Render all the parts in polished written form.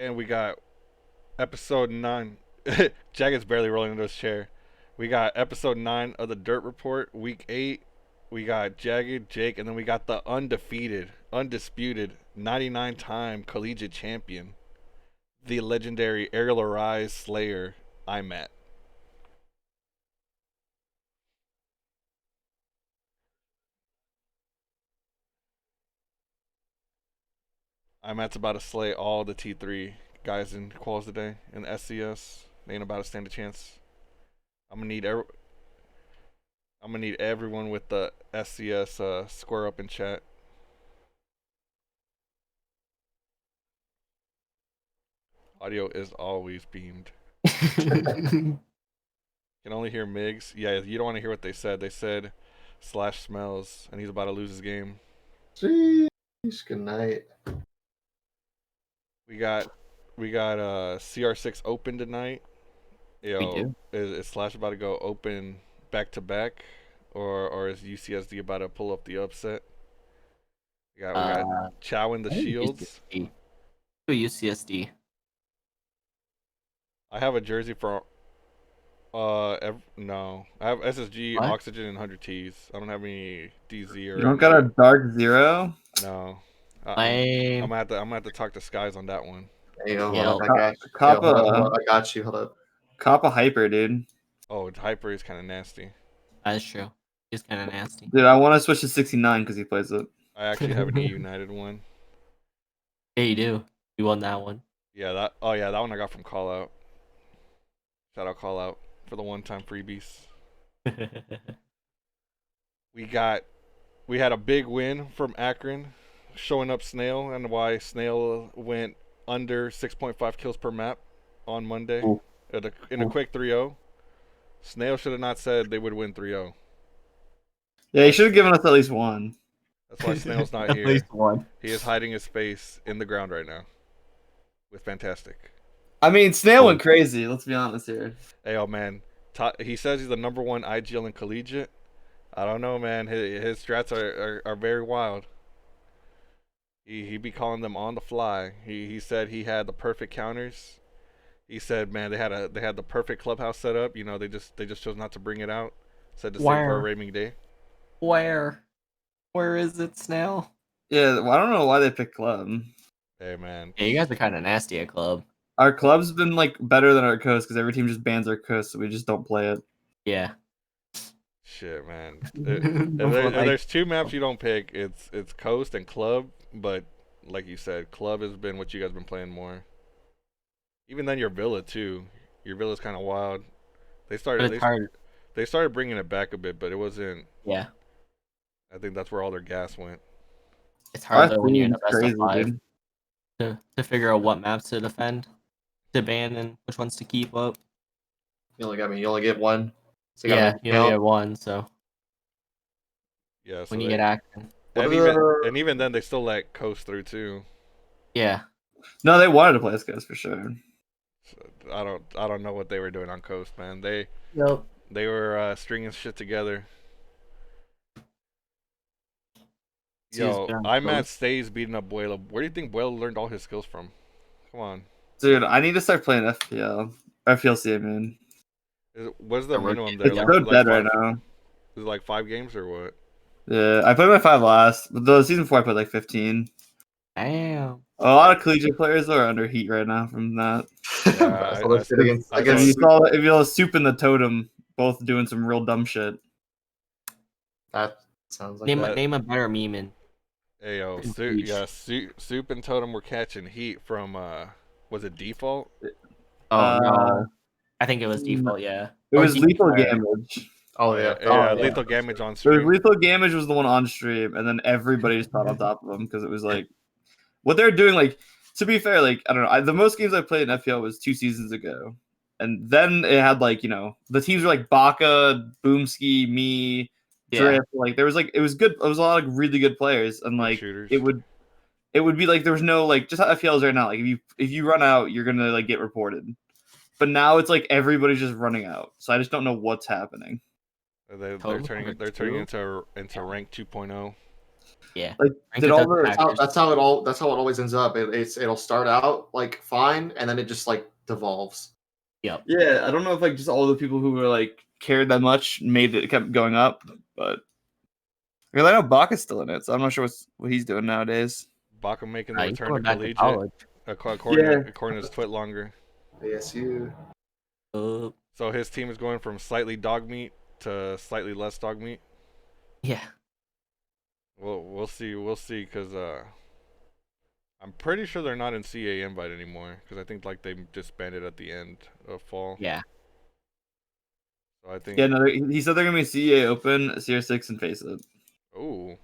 And we got episode 9. Jagged's barely rolling into his chair. We got episode 9 of the Dirt Report, week 8. We got Jagged, Jake, and then we got the undisputed 99-time collegiate champion, the legendary Aerial Arise Slayer, iMatt. iMatt's about to slay all the T3 guys in quals today in the SCS. They ain't about to stand a chance. I'm gonna need everyone with the SCS square up in chat. Audio is always beamed. Can only hear Miggs. Yeah, you don't want to hear what they said. They said Slash smells, and he's about to lose his game. Jeez, good night. We got CR6 open tonight. Yo, We do. is Slash about to go open back to back, or is UCSD about to pull up the upset? We got Chow in the I think Shields. UCSD. Do UCSD. I have a jersey for no. I have SSG, What? Oxygen, and 100 T's. I don't have any DZ or. You don't got a Dark Zero? No. Lame. I'm gonna have to talk to Skies on that one. Hey, yo, Yeah, hold up, I got you. Kappa. Yo, hold up, I got you. Hold up. Cop a Hyper, dude. Oh, Hyper is kind of nasty. That's true. He's kind of nasty. Dude, I want to switch to 69 because he plays it. I actually have an E United one. Yeah, you do. You won that one. Yeah, that one I got from Call Out. Shout out Call Out for the one-time freebies. We had a big win from Akron, showing up Snail, and why Snail went under 6.5 kills per map on Monday Ooh. in a quick 3-0. Snail should have not said they would win 3-0. Yeah, he should have given us at least one. That's why Snail's not At here. least one. He is hiding his face in the ground right now with Fantastic. I mean, Snail went crazy. Let's be honest here. Hey, oh man, he says he's the number 1 IGL in collegiate. I don't know, man. His strats are very wild. He be calling them on the fly. He said he had the perfect counters. He said, man, they had the perfect clubhouse set up. You know, they just chose not to bring it out. Said to save for a raiming day. Where is it, Snail? Yeah, well, I don't know why they picked Club. Hey, man. Yeah, you guys are kind of nasty at club. Our Club's been like better than our coast because every team just bans our coast, so we just don't play it. Yeah. Shit, man. If there's 2 maps you don't pick, it's coast and club. But like you said, club has been what you guys been playing more. Even then, your villa too. Your villa's kind of wild. They started bringing it back a bit, but it wasn't. Yeah. I think that's where all their gas went. It's hard though when you're in a best Crazy, of 5 dude. to figure out what maps to defend, to ban, and which ones to keep up. You only get one. So Yeah, you only get one, so Yeah. So when you get action. and even then, they still let coast through too. Yeah. No, they wanted to play us coast for sure. So I don't know what they were doing on coast, man. They Yep. were stringing shit together. Yo, iMatt stays beating up Buela. Where do you think Buela learned all his skills from? Come on. Dude, I need to start playing FPL. FPLC, I mean. What's the minimum there? It's so dead right now. Is it like 5 games or what? Yeah, I played my 5 last. But the season 4 I played like 15. Damn. A lot of collegiate players are under heat right now from that. If you saw Soup and the Totem both doing some real dumb shit. That sounds like Name a better meme in. Hey yo, Soup and Totem were catching heat from was it Default? Oh no. I think it was default, yeah. It was Lethal Gamage. Oh yeah. Lethal Gamage on It stream. was Lethal Gamage was the one on stream, and then everybody just got on top of them because it was like what they're doing. Like, to be fair, like I don't know. The most games I played in FPL was 2 seasons ago, and then it had like the teams were like Baka, Boomski, me, Drip. Like there was like it was good. It was a lot of really good players, and like it would be like there was no like just how FPL is right now. Like if you run out, you're gonna like get reported. But now it's like everybody's just running out, so I just don't know what's happening. They're turning into rank 2.0. Yeah. Like, Rank did it all up the packers. That's how it always ends up. It'll start out like fine, and then it just like devolves. Yep. Yeah, I don't know if like just all the people who were like cared that much made it kept going up, but because I know Bach is still in it, so I'm not sure what he's doing nowadays. Baca making the He's return to going back to collegiate, college. according to his tweet longer. ASU. So his team is going from slightly dog meat to slightly less dog meat. Yeah. We'll see, because I'm pretty sure they're not in CA invite anymore, because I think like they disbanded at the end of fall. Yeah. So I think. Yeah, no, he said they're gonna be CEA Open, CR6, and FaceIT. Ooh.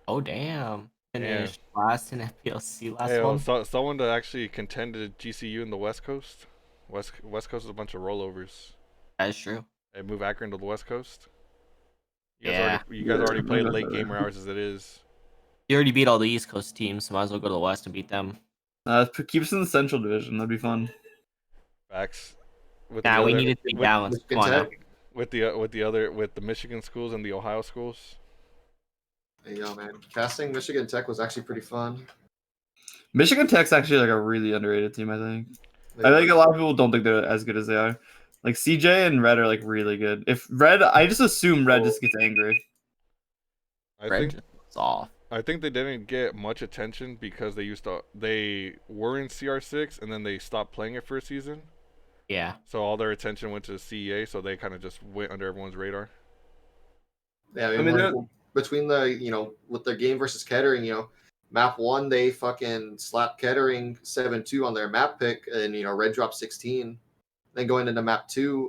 Oh damn. Yeah. Finished last in FPLC last Hey, one. someone that actually contended GCU in the West Coast. West Coast is a bunch of rollovers. That is true. They move Akron to the West Coast. Yeah. You guys already played Yeah. late gamer hours as it is. You already beat all the East Coast teams, so might as well go to the West and beat them. Keep us in the Central Division. That'd be fun. Facts. With Nah, the we other, needed to be with, balanced. Come on now. with the Michigan schools and the Ohio schools. Hey, yo, man. Casting Michigan Tech was actually pretty fun. Michigan Tech's actually like a really underrated team. I think. I think a lot of people don't think they're as good as they are. Like CJ and Red are like really good. If Red, I just assume Red just gets angry. Red just was off. I think they didn't get much attention because they were in CR6 and then they stopped playing it for a season. Yeah. So all their attention went to CEA, so they kind of just went under everyone's radar. Yeah, I mean, like, between with their game versus Kettering, map 1 they fucking slapped Kettering 7-2 on their map pick, and Red dropped 16. Then going into map 2,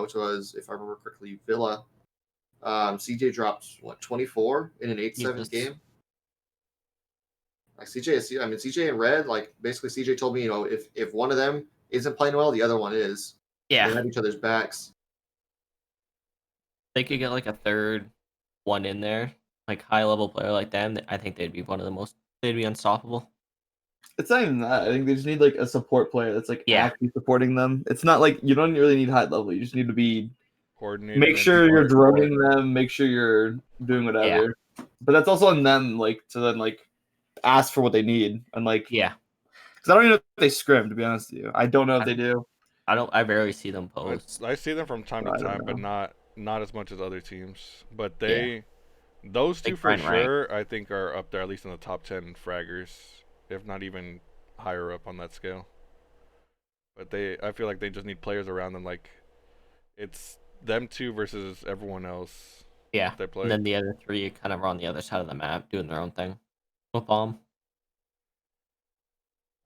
which was, if I remember correctly, Villa, CJ dropped 24 in an 8-7 game. Like CJ and Red, like basically CJ told me, if one of them isn't playing well, the other one is. Yeah. They have each other's backs. They could get like a third one in there, like high level player like them. I think they'd be they'd be unstoppable. It's not even that. I think they just need like a support player that's like Yeah. actively supporting them. It's not like you don't really need high level. You just need to be Coordinated. make sure you're droning them, make sure you're doing whatever. Yeah. But that's also on them, like to then like ask for what they need and like Yeah. because I don't even know if they scrim, to be honest with you. I don't know if they do. I rarely see them post. I see them from time to I don't time, but know. not as much as other teams. But those They two for grind rank. sure, I think are up there at least in the top 10 fraggers, if not even higher up on that scale. But I feel like they just need players around them. Like it's them two versus everyone else. Yeah. They play. And then the other three kind of are on the other side of the map doing their own thing. With bomb.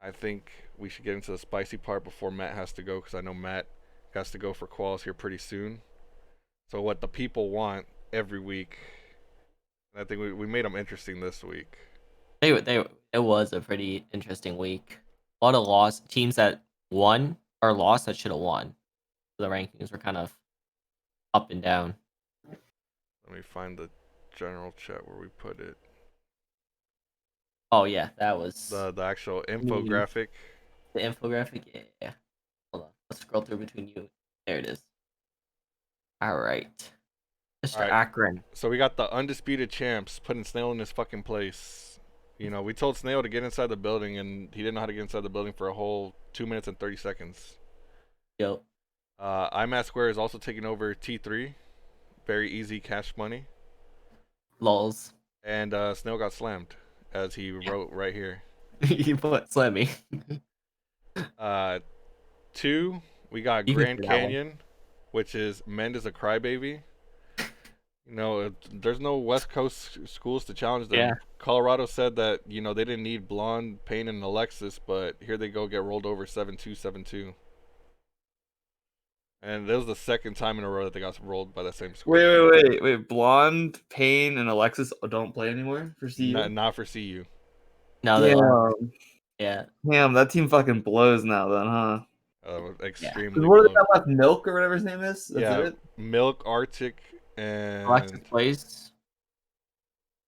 I think we should get into the spicy part before Matt has to go, because I know Matt has to go for quals here pretty soon. So what the people want every week, I think we made them interesting this week. It was a pretty interesting week. A lot of teams that won or lost that should have won. The rankings were kind of up and down. Let me find the general chat where we put it. Oh yeah, that was The actual infographic. the infographic. Yeah. Hold on. Let's scroll through between you. There it is. All right. Mr. All right. Akron. So we got the undisputed champs putting Snail in his fucking place. We told Snail to get inside the building, and he didn't know how to get inside the building for a whole 2 minutes and 30 seconds. Yo. iMatt Square is also taking over T3. Very easy cash money. Lols. And Snail got slammed, as he wrote right here. You put Slammy. 2, we got You can Grand do that one. Canyon, which is Mend is a crybaby. There's no West Coast schools to challenge them. Yeah. Colorado said that, they didn't need Blonde, Payne, and Alexis, but here they go get rolled over 7-2, 7-2. And that was the second time in a row that they got rolled by that same score. Wait. Blonde, Payne, and Alexis don't play anymore for CU? Not for CU. No, they Damn. yeah. Damn, that team fucking blows now then, huh? Extremely. What do they low. got left? Milk or whatever his name is? That's it? Milk, Arctic, and Alexis plays.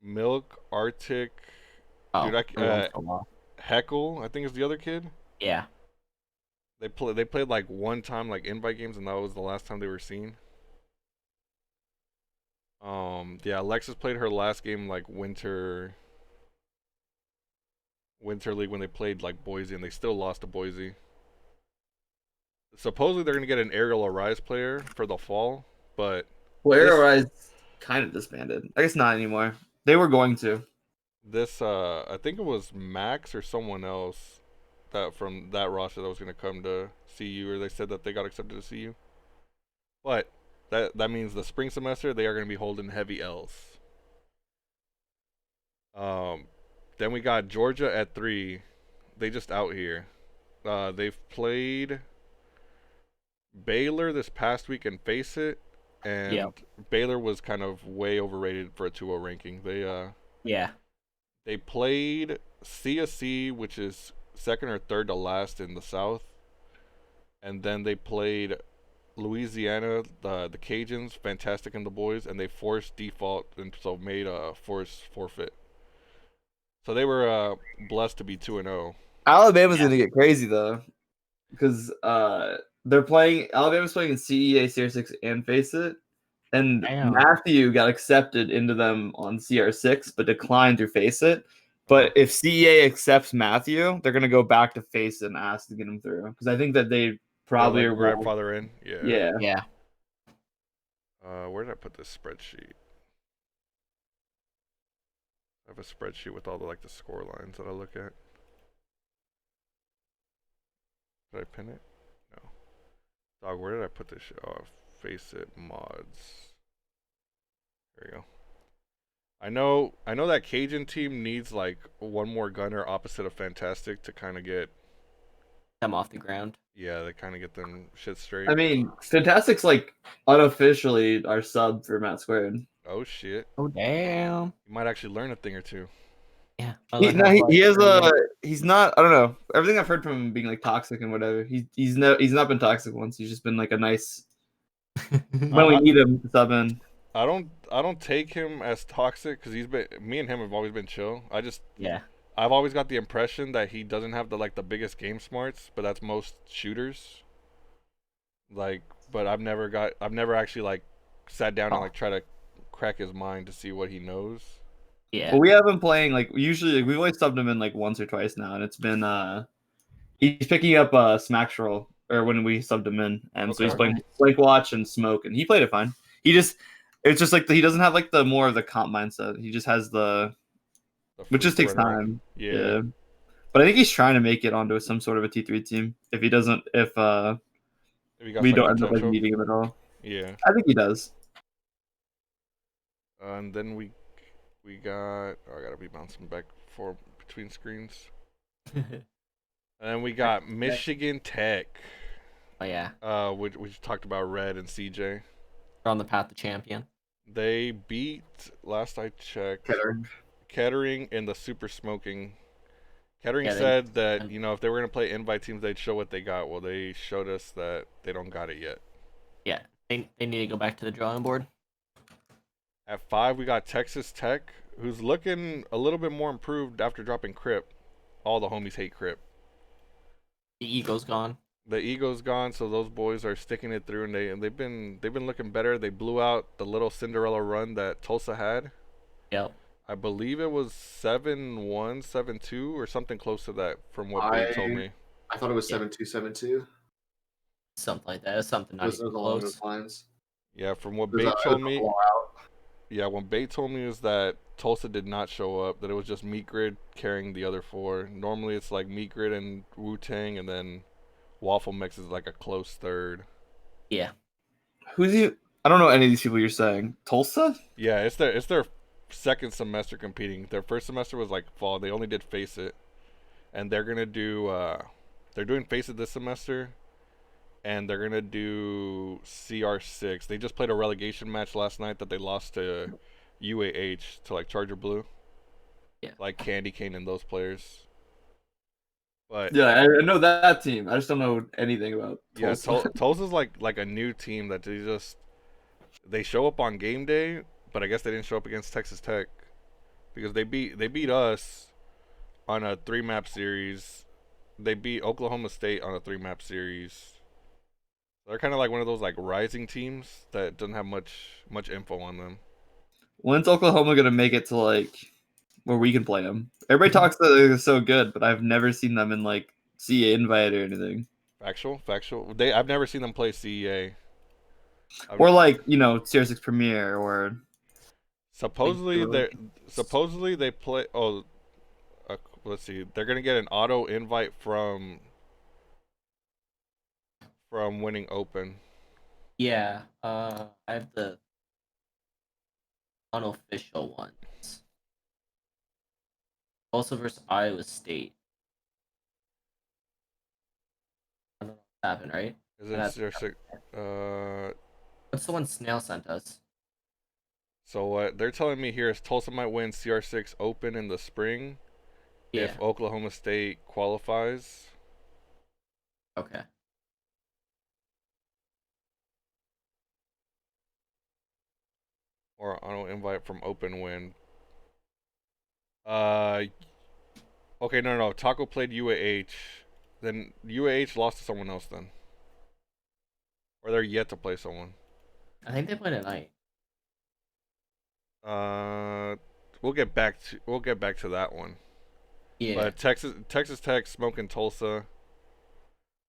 Milk, Arctic. Oh, Dude, Heckle, I think is the other kid. yeah. They played like one time like invite games, and that was the last time they were seen. Yeah, Alexis played her last game like winter league when they played like Boise, and they still lost to Boise. Supposedly they're gonna get an Aerial Arise player for the fall, but Well, this- Aero Rise kind of disbanded. I guess not anymore. They were going to. this I think it was Max or someone else that from that roster that was gonna come to CU, or they said that they got accepted to CU. But that means the spring semester they are gonna be holding heavy L's. Then we got Georgia at 3. They just out here. They've played Baylor this past week and FaceIT, and Yep. Baylor was kind of way overrated for a 2-0 ranking. Yeah. They played CSC, which is second or third to last in the South, and then they played Louisiana, the Cajuns, fantastic in the boys, and they forced default and so made a forced forfeit. So they were blessed to be 2-0. Alabama's Yeah. gonna get crazy though, because they're playing. Alabama's playing in CEA, CR6, and FaceIT, and Damn. Matthew got accepted into them on CR6, but declined through FaceIT. But if CEA accepts Matthew, they're gonna go back to FaceIT and ask to get him through, because I think that they probably like will. grandfather in. Yeah. Yeah. Yeah. Where did I put this spreadsheet? I have a spreadsheet with all the like the score lines that I look at. Did I pin it? No. Dog, where did I put this shit? Oh, FaceIT mods. There you go. I know that Cajun team needs like one more gunner opposite of Fantastic to kind of get. Them off the ground. Yeah, they kind of get them shit straight. I mean, Fantastic's like unofficially our sub for Matt Squared. Oh shit! Oh damn. You might actually learn a thing or two. Yeah. He has a. He's not. I don't know. Everything I've heard from him being like toxic and whatever. He's not been toxic once. He's just been like a nice. When we need him to sub in. I don't take him as toxic because me and him have always been chill. Yeah. I've always got the impression that he doesn't have the biggest game smarts, but that's most shooters. Like, but I've never actually like sat down and like try to crack his mind to see what he knows. Yeah. Well, we have him playing like usually. Like, we've always subbed him in like once or twice now, and it's been he's picking up Smack Roll or when we subbed him in, and so he's Okay. playing Blink Watch and Smoke, and he played it fine. It's just like he doesn't have like the more of the comp mindset. He just has which just takes time. Yeah. But I think he's trying to make it onto some sort of a T3 team. If he doesn't, if If got we some don't end up like potential. needing him at all, Yeah. I think he does. And then we got. Oh, I gotta be bouncing back for between screens. And then we got Michigan Tech. Oh yeah. We talked about Red and CJ. They're on the path to champion. They beat, last I checked, Kettering in the super smoking. Kettering Yeah, said that if they were gonna play invite teams, they'd show what they got. Well, they showed us that they don't got it yet. Yeah. They need to go back to the drawing board. At 5, we got Texas Tech, who's looking a little bit more improved after dropping Crip. All the homies hate Crip. The ego's gone. The ego's gone, so those boys are sticking it through, and they've been looking better. They blew out the little Cinderella run that Tulsa had. Yep. I believe it was 7-1, 7-2, or something close to that from what Babe told me. I thought it was 7-2, 7-2. Something like that. It's something not It was even along close. those lines. Yeah, from what It was Babe a told me. blowout. Yeah, what Babe told me is that Tulsa did not show up. That it was just Meat Grid carrying the other 4. Normally it's like Meat Grid and Wu Tang, and then Waffle Mix is like a close third. Yeah. Who's he? I don't know any of these people you're saying. Tulsa? Yeah, it's their second semester competing. Their first semester was like fall. They only did FaceIT, and they're gonna do they're doing FaceIT this semester, and they're gonna do CR6. They just played a relegation match last night that they lost to UAH, to like Charger Blue. Yeah. Like Candy Cane and those players. But Yeah, I know that team. I just don't know anything about Tulsa. yeah, Tulsa's like a new team that they show up on game day, but I guess they didn't show up against Texas Tech because they beat us on a 3-map series. They beat Oklahoma State on a 3-map series. They're kind of like one of those like rising teams that doesn't have much info on them. When's Oklahoma gonna make it to like where we can play them? Everybody talks that they're so good, but I've never seen them in like CA invite or anything. Factual. I've never seen them play CEA. Or like, you know, CR6 Premier or Supposedly like, they play. Oh, let's see. They're gonna get an auto invite from winning Open. Yeah. I have the unofficial ones. Also versus Iowa State. I don't know what happened, right? Is it CR6? What's the one Snail sent us? So what they're telling me here is Tulsa might win CR6 Open in the spring Yeah. if Oklahoma State qualifies. Okay. Or auto invite from Open win. Okay, no. Taco played UAH. Then UAH lost to someone else then. Or they're yet to play someone. I think they played at night. We'll get back to that one. Yeah. But Texas Tech smoking Tulsa.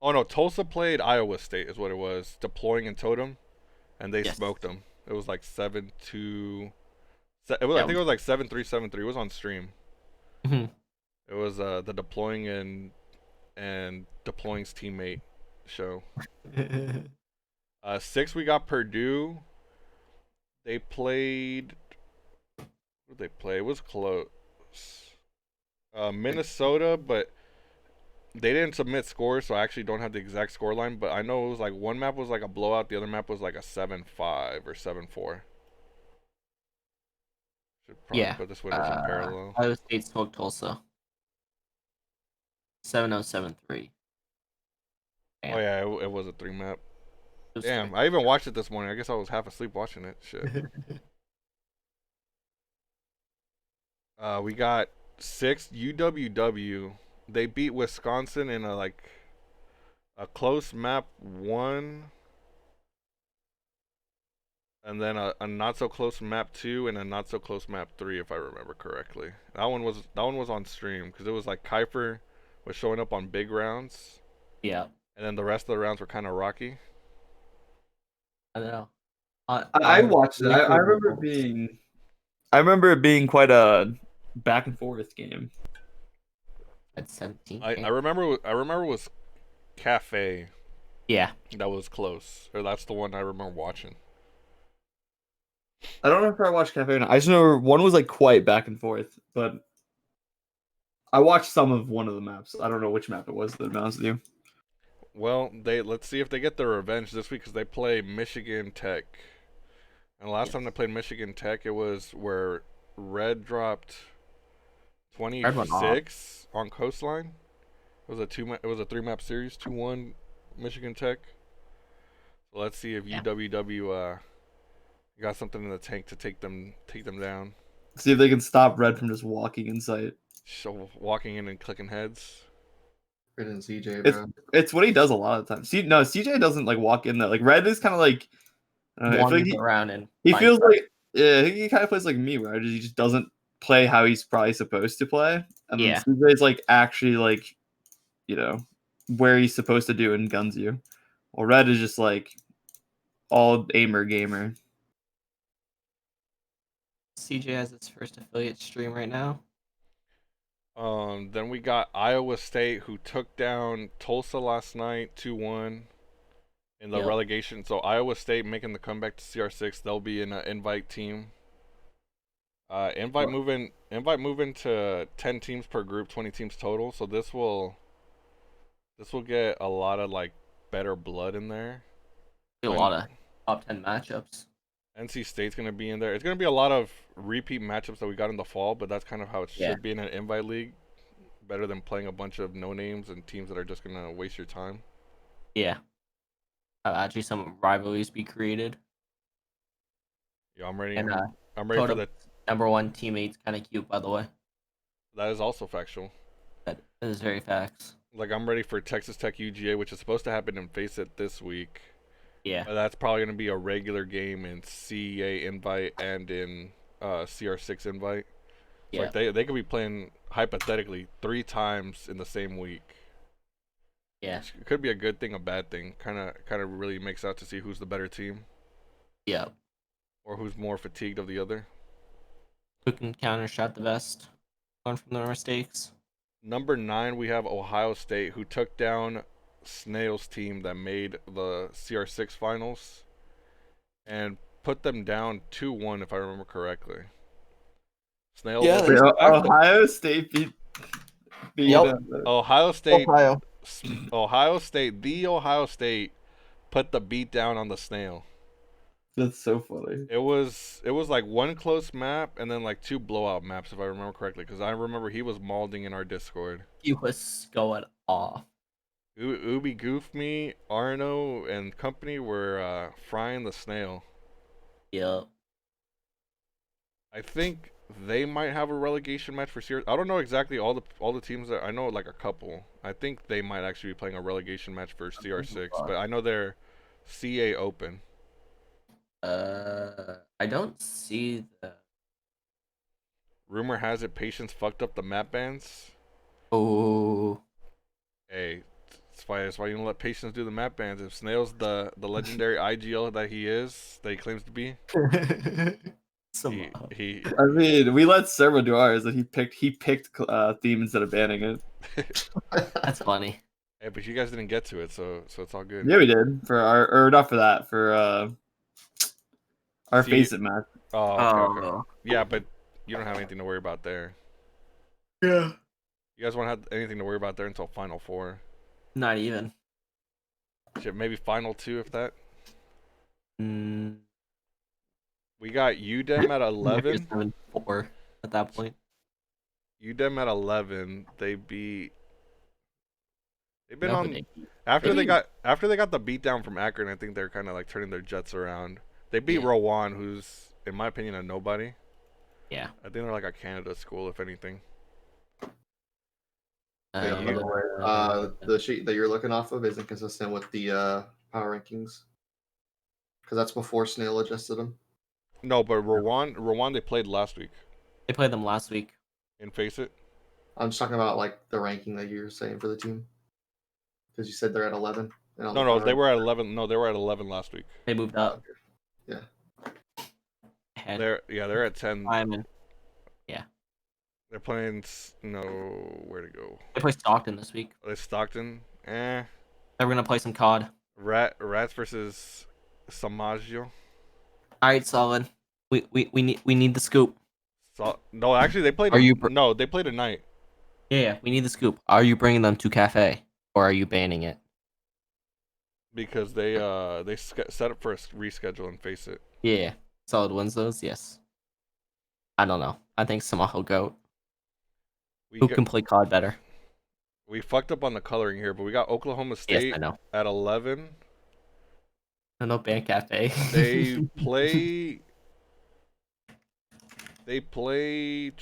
Oh no, Tulsa played Iowa State is what it was, deploying in Totem, and they smoked them. It was like 7-2. I think it was like 7-3, 7-3. It was on stream. Mm-hmm. It was the deploying and deploying's teammate show. 6 we got Purdue. They played. What did they play? It was close. Minnesota, but they didn't submit scores, so I actually don't have the exact score line. But I know it was like one map was like a blowout, the other map was like a 7-5 or 7-4. Should probably put this windows in parallel. Iowa State smoked Tulsa. 7-0-7-3. Oh yeah, it was a 3 map. Damn, I even watched it this morning. I guess I was half asleep watching it. Shit. We got 6 UWW. They beat Wisconsin in a close map 1, and then a not so close map 2, and a not so close map 3, if I remember correctly. That one was on stream because it was like Kuiper was showing up on big rounds. Yeah. And then the rest of the rounds were kind of rocky. I don't know. I watched it. I remember it being quite a back and forth game. At 17. I remember it was Cafe. Yeah. That was close. Or that's the one I remember watching. I don't know if I watched Cafe or not. I just know one was like quite back and forth, but I watched some of one of the maps. I don't know which map it was, to be honest with you. Well, let's see if they get their revenge this week because they play Michigan Tech. And last time they played Michigan Tech, it was where Red dropped 26 on Coastline. It was a 3-map series, 2-1 Michigan Tech. So let's see if UWW got something in the tank to take them down. See if they can stop Red from just walking in sight. So walking in and clicking heads. Red and CJ, bro. It's what he does a lot of the time. CJ doesn't like walk in there. Like Red is kind of like I feel like around and he feels like he kind of plays like me, where he just doesn't play how he's probably supposed to play, and then CJ's like actually like, you know, where he's supposed to do and guns you. Well, Red is just like all aimer gamer. CJ has its first affiliate stream right now. Then we got Iowa State, who took down Tulsa last night 2-1 in the relegation. So Iowa State making the comeback to CR6. They'll be in an invite team. Invite moving to 10 teams per group, 20 teams total. So this will get a lot of like better blood in there. A lot of top 10 matchups. NC State's gonna be in there. It's gonna be a lot of repeat matchups that we got in the fall, but that's kind of how it should be in an invite league. Better than playing a bunch of no names and teams that are just gonna waste your time. Yeah. Actually, some rivalries be created. Yeah, I'm ready. And I'm ready for the number 1 teammate's kind of cute, by the way. That is also factual. That is very facts. Like I'm ready for Texas Tech UGA, which is supposed to happen in FaceIT this week. Yeah. That's probably gonna be a regular game in CEA invite and in CR6 invite. So Yeah. like they could be playing hypothetically 3 times in the same week. Yeah. Which could be a good thing, a bad thing. Kind of really makes out to see who's the better team Yeah. or who's more fatigued of the other. Who can counter shot the best? Learn from their mistakes. Number 9, we have Ohio State, who took down Snail's team that made the CR6 finals and put them down 2-1, if I remember correctly. Snail Yeah, was Wait, they- Ohio State beat Yep. Ohio State. Ohio. The Ohio State put the beat down on the Snail. That's so funny. It was like one close map and then like 2 blowout maps, if I remember correctly, because I remember he was malding in our Discord. He was going off. Ubi Goof Me, Arno, and company were frying the Snail. Yep. I think they might have a relegation match for CR. I don't know exactly all the teams that I know, like a couple. I think they might actually be playing a relegation match for CR6, but I know they're CA open. I don't see the. Rumor has it Patience fucked up the map bans. Oh. Hey, that's why you don't let Patience do the map bans. If Snail's the legendary IGL that he claims to be, he I mean, we let Servo do ours, and he picked theme instead of banning it. That's funny. Hey, but you guys didn't get to it, so it's all good. Yeah, we did for our, or not for that, for our See- FaceIT match. Oh, okay. Oh. Yeah, but you don't have anything to worry about there. Yeah. You guys won't have anything to worry about there until Final 4. Not even. Shit, maybe Final 2 if that. Mm, We got UDEM at 11. 7-4 at that point. UDEM at 11. They've been No, on they- after they maybe- got the beatdown from Akron. I think they're kind of like turning their jets around. They beat Yeah. Rowan, who's in my opinion a nobody. Yeah. I think they're like a Canada school, if anything. The sheet that you're looking off of isn't consistent with the power rankings because that's before Snail adjusted them. No, but Rowan they played last week They played them last week. in FaceIT. I'm just talking about like the ranking that you're saying for the team because you said they're at 11. And on the No, power they were at 11. No, they were at 11 last week. They moved ranking- up. okay. Ahead. They're at 10. Simon. They're playing where to go? They play Stockton this week. They Stockton. They're gonna play some COD. Rats versus Samaggio. All right, solid. We need the scoop. No, actually they played. They played tonight. Yeah, we need the scoop. Are you bringing them to cafe or are you banning it? Because they set up for a reschedule and face it. Yeah, solid wins those. Yes. I don't know. I think Samaho GOAT. Who can play COD better? We fucked up on the coloring here, but we got Oklahoma State Yes, I know. at 11. I know ban cafe. They play. They play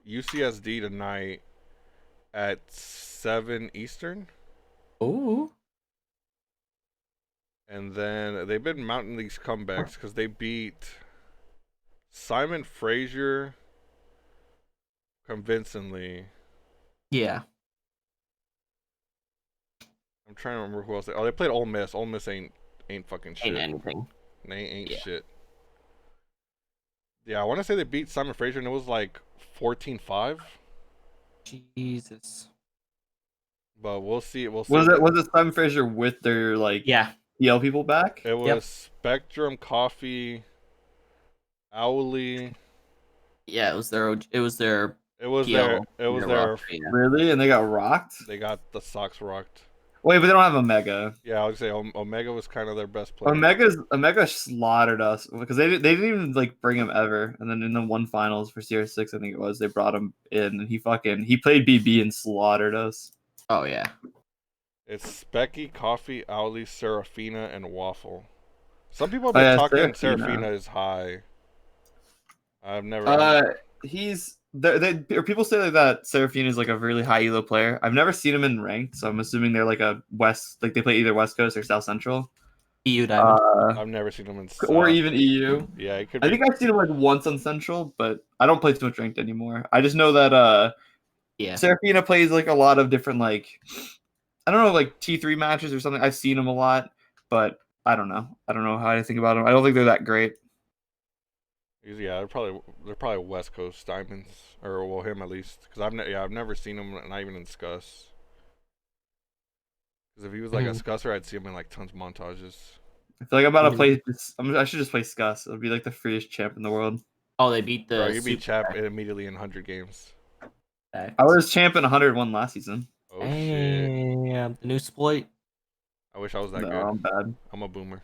UCSD tonight at 7 Eastern. Ooh. And then they've been mounting these comebacks because they beat Simon Frazier convincingly. Yeah. I'm trying to remember who else. They played Ole Miss. Ole Miss ain't fucking shit. Ain't anything. They ain't Yeah. shit. Yeah, I want to say they beat Simon Frazier and it was like 14-5. Jesus. But we'll see. We'll see. Was it Simon Fraser with their like Yeah. EL people back? It was Yep. Spectrum, Coffee, Owly. Yeah, it was their It was PL. their. Yeah. Really? And they got rocked? They got the socks rocked. Wait, but they don't have Omega. Yeah, I would say Omega was kind of their best player. Omega slaughtered us because they didn't even like bring him ever. And then in the one finals for CR6, I think it was, they brought him in and he played BB and slaughtered us. Oh yeah. It's Specky, Coffee, Owly, Serafina, and Waffle. Some people have Oh, been yeah, talking Serafina. Serafina is high. I've never. He's or people say like that Serafina is like a really high elo player. I've never seen him in ranked, so I'm assuming they're like a West, like they play either West Coast or South Central. EU Diamond. I've never seen him in Or South. even EU. Yeah, it could I be. think I've seen him like once on Central, but I don't play too much ranked anymore. I just know that Yeah. Serafina plays like a lot of different like I don't know like T3 matches or something. I've seen him a lot, but I don't know. I don't know how to think about him. I don't think they're that great. Yeah, they're probably West Coast diamonds, or well, him at least, because I've never seen him, not even in Scus. Because if he was like a Scusser, I'd see him in like tons of montages. I feel like I'm about to play. I should just play Scus. It'll be like the freest champ in the world. Oh, they beat the. Bro, you beat Super Chap Pack. immediately in 100 games. I was champ in 101 last season. Oh shit! Damn, the new exploit. I wish I was that No, good. I'm bad. I'm a boomer.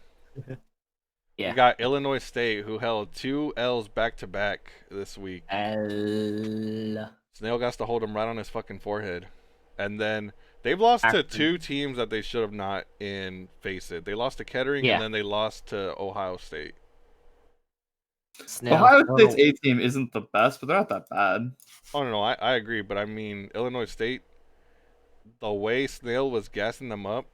Yeah. We got Illinois State, who held 2 L's back to back this week. L. Snail got to hold him right on his fucking forehead. And then they've lost to 2 teams that they should have not in FaceIT. They lost to Kettering, Yeah. and then they lost to Ohio State. Snail. Ohio State's A team isn't the best, but they're not that bad. Oh no, I agree, but I mean Illinois State, the way Snail was gassing them up,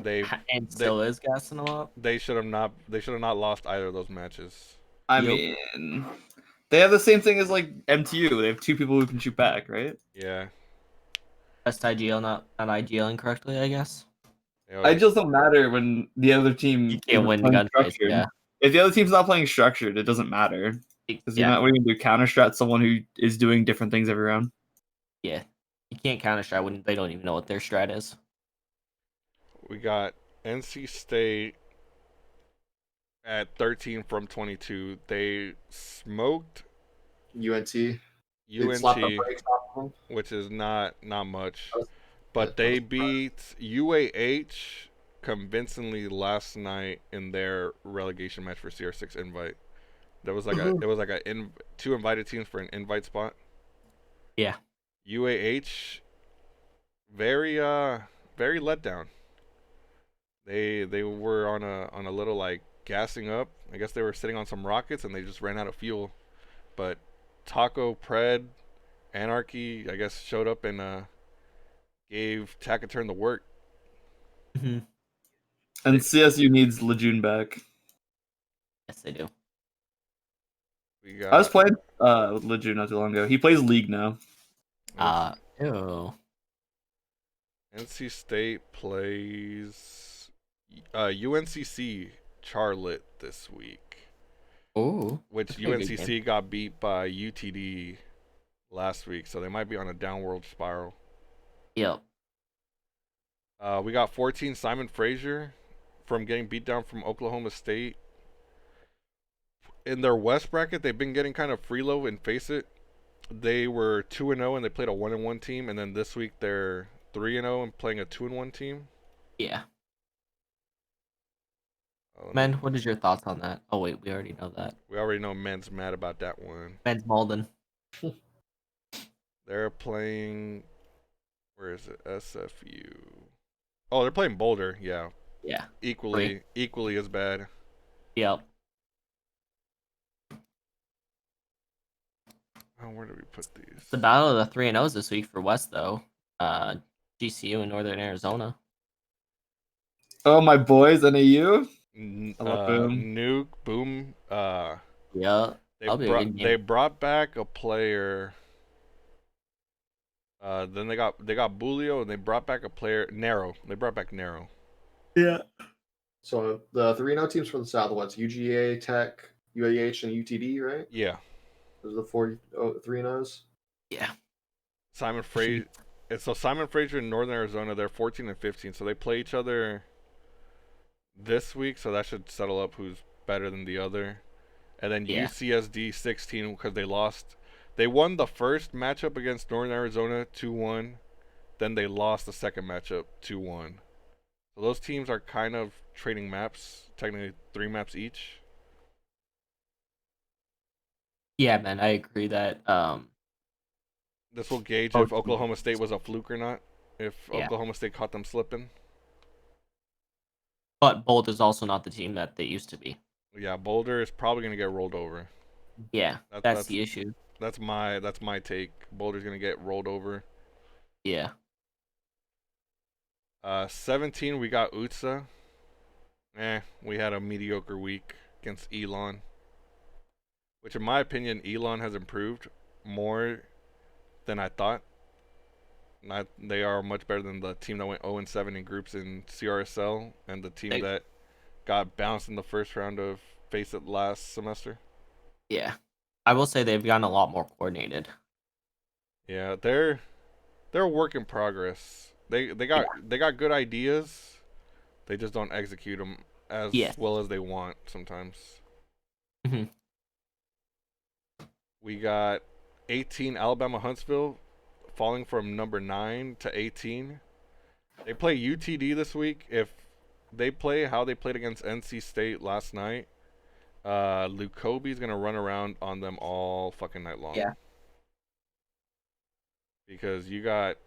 and still is gassing them up. they should have not lost either of those matches. I Yep. mean, they have the same thing as like MTU. They have 2 people who can shoot back, right? Yeah. Best IGL not IGLing correctly, I guess. I just don't matter when the other team You can't win the playing gunfights. structured. Yeah. If the other team's not playing structured, it doesn't matter. Because you're Yeah. not what are you gonna do? Counter strat someone who is doing different things every round. Yeah. You can't counter strat when they don't even know what their strat is. We got NC State at 13 from 22. They smoked UNT. They UNT, slapped the brakes off of them. which is not much. But they beat UAH convincingly last night in their relegation match for CR6 invite. There was like it was like 2 invited teams for an invite spot. Yeah. UAH very let down. They were on a little like gassing up. I guess they were sitting on some rockets and they just ran out of fuel. But Taco, Pred, Anarchy, I guess, showed up and gave Tacaturn the work. Mm-hmm. And CSU needs Lejeune back. Yes, they do. We got I was playing with Lejeune not too long ago. He plays League now. Ew. NC State plays UNCC Charlotte this week, Ooh. which That's a pretty big UNCC got beat by UTD last week, so they might be on a downward spiral. Yep. We got 14 Simon Fraser from getting beat down from Oklahoma State. In their West bracket, they've been getting kind of free low and FaceIT. They were 2-0 and they played a 1-1 team, and then this week they're 3-0 and playing a 2-1 team. Yeah. Men, what is your thoughts on that? Oh wait, we already know that. We already know Men's mad about that one. Men's Malden. They're playing. Where is it? SFU. Oh, they're playing Boulder. Yeah. Yeah. Equally as bad. Yep. Oh, where did we put these? The battle of the 3-0s this week for West though. GCU in Northern Arizona. Oh, my boys, NAU. I love Boom. Nuke, Boom. Yeah. They brought back a player. Then they got Bulio and they brought back a player. Narrow. They brought back Narrow. Yeah. So the 3-0 teams from the South, what's UGA, Tech, UAH, and UTD, right? Yeah. Those are the 4 3-0s. Yeah. Simon Fraser. So Simon Fraser in Northern Arizona, they're 14 and 15. So they play each other this week. So that should settle up who's better than the other. And then UCSD 16 because they lost. They won the first matchup against Northern Arizona 2-1. Then they lost the second matchup 2-1. So those teams are kind of trading maps, technically 3 maps each. Yeah, man, I agree that This will gauge if Oklahoma State was a fluke or not. If Oklahoma State caught them slipping. But Bolt is also not the team that they used to be. Yeah, Boulder is probably gonna get rolled over. Yeah, that's the issue. That's my take. Boulder's gonna get rolled over. Yeah. 17 we got Utsa. We had a mediocre week against Elon, which in my opinion, Elon has improved more than I thought. They are much better than the team that went 0-7 in groups in CRSL and the team that got bounced in the first round of FaceIT last semester. Yeah, I will say they've gotten a lot more coordinated. Yeah, they're a work in progress. They got good ideas. They just don't execute them as well as they want sometimes. Mhm. We got 18 Alabama Huntsville falling from number 9 to 18. They play UTD this week. If they play how they played against NC State last night, Lukobe's gonna run around on them all fucking night long. Yeah. Because you got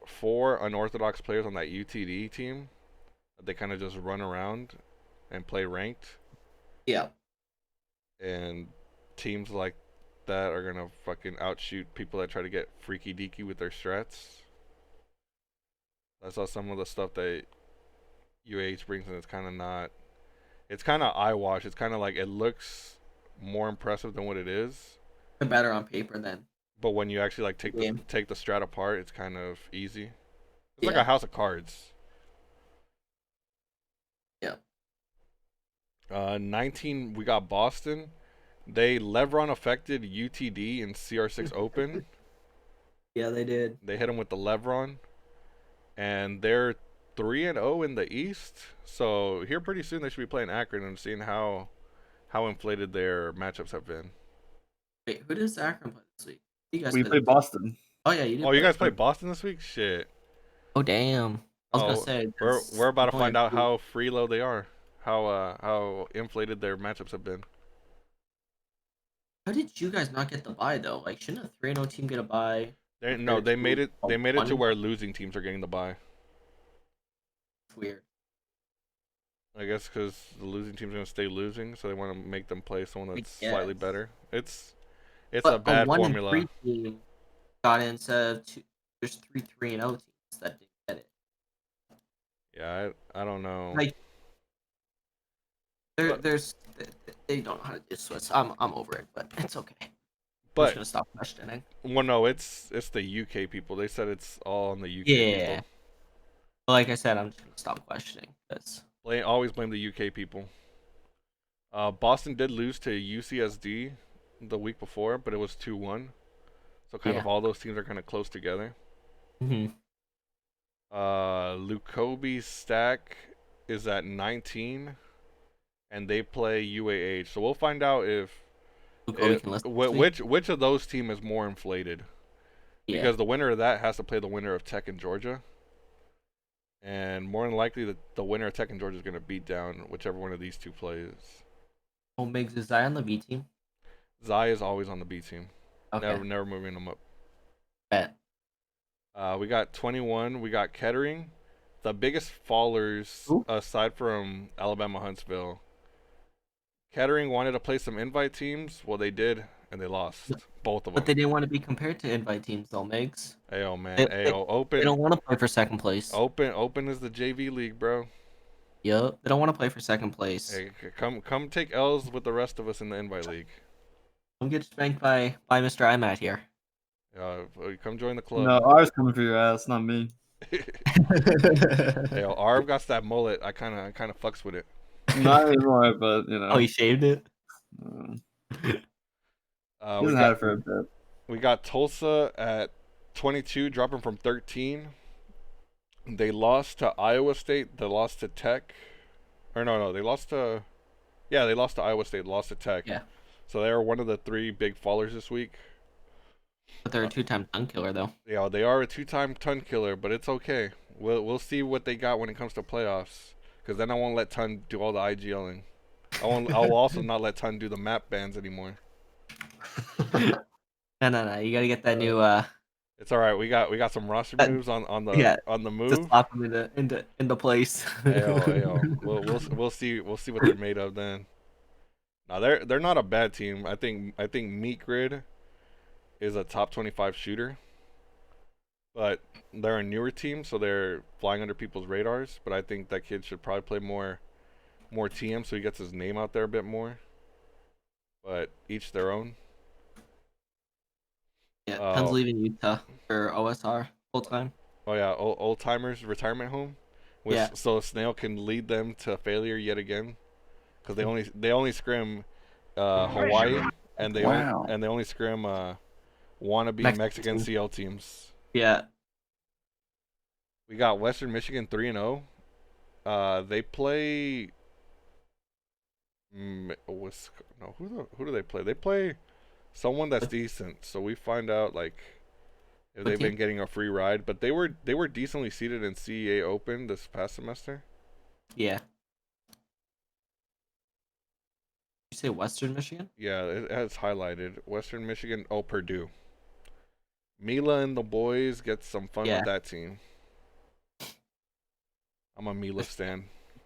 4 unorthodox players on that UTD team. They kind of just run around and play ranked. Yeah. And teams like that are gonna fucking outshoot people that try to get freaky deaky with their strats. I saw some of the stuff that UH brings, and it's kind of not. It's kind of eyewash. It's kind of like it looks more impressive than what it is. They're better on paper than. But when you actually like take the strat apart, it's kind of easy. It's like a house of cards. Yeah. 19, we got Boston. They Levron affected UTD in CR6 Open. Yeah, they did. They hit them with the Levron, and they're 3-0 in the East. So here pretty soon they should be playing Akron and seeing how inflated their matchups have been. Wait, who does Akron play this week? You guys We played Boston. Oh yeah, you did. Oh, you guys played Boston this week? Shit. Oh damn. I was gonna say we're about to find out how freeload they are. How inflated their matchups have been. How did you guys not get the bye though? Like, shouldn't a 3-0 team get a bye? They made it. They made it to where losing teams are getting the bye. Weird. I guess because the losing team's gonna stay losing, so they want to make them play someone that's slightly better. It's a bad formula. 1-3 team got instead of there's 3-3-0 teams that didn't get it. Yeah, I don't know. Like, they don't know how to do Swiss. I'm over it, but it's okay. I'm just gonna stop questioning. Well, no, it's the UK people. They said it's all on the UK people. But like I said, I'm just gonna stop questioning this. Always blame the UK people. Boston did lose to UCSD the week before, but it was 2-1. So kind of all those teams are kind of close together. Mm-hmm. Lukobe's stack is at 19, and they play UAH. So we'll find out which of those teams is more inflated. Yeah. Because the winner of that has to play the winner of Tech and Georgia. And more than likely, the winner of Tech and Georgia is going to beat down whichever one of these two plays. Oh, Miggs, is Zai on the B team? Zai is always on the B team. Okay. Never moving them up. Bet. We got 21. We got Kettering. The biggest fallers, aside from Alabama Huntsville. Kettering wanted to play some invite teams. Well, they did, and they lost. Both of them. But they didn't want to be compared to invite teams, though, Miggs. Ayo, man. Open. They don't want to play for second place. Open is the JV league, bro. Yep. They don't want to play for second place. Hey, come take L's with the rest of us in the invite league. Don't get spanked by Mr. iMatt here. Come join the club. No, R's coming for your ass, not me. Hey, Arv got that mullet. I kind of fucks with it. Not anymore, but you know. Oh, he shaved it. He hasn't had it for a bit. We got Tulsa at 22, dropping from 13. They lost to Iowa State. They lost to Tech. Or no, they lost to. Yeah, they lost to Iowa State. Lost to Tech. Yeah. So they are one of the 3 big fallers this week. But they're a 2-time ton killer, though. Yeah, they are a 2-time ton killer, but it's okay. We'll see what they got when it comes to playoffs. Because then I won't let Ton do all the IGLing. I'll also not let Ton do the map bans anymore. No. You gotta get that new. It's all right. We got some roster moves on the move. Just slap them into place. Ayo. We'll see what they're made of then. Now they're not a bad team. I think Meat Grid is a top 25 shooter, but they're a newer team, so they're flying under people's radars. But I think that kid should probably play more more TM, so he gets his name out there a bit more. But each their own. Yeah, Pen's Uh, leaving Utah for OSR full time. oh yeah, old timers retirement home. Yeah. So Snail can lead them to failure yet again, because they only scrim Hawaii, and Wow. they only scrim wannabe Mexican Mexican. CL teams. Yeah. We got Western Michigan 3-0. They play. No, who do they play? They play someone that's decent. So we find out like if they've been getting a free ride. But they were decently seated in CEA Open this past semester. Yeah. You say Western Michigan? Yeah, it has highlighted Western Michigan. Oh, Purdue. Mila and the boys get some fun with that team. I'm a Mila stan.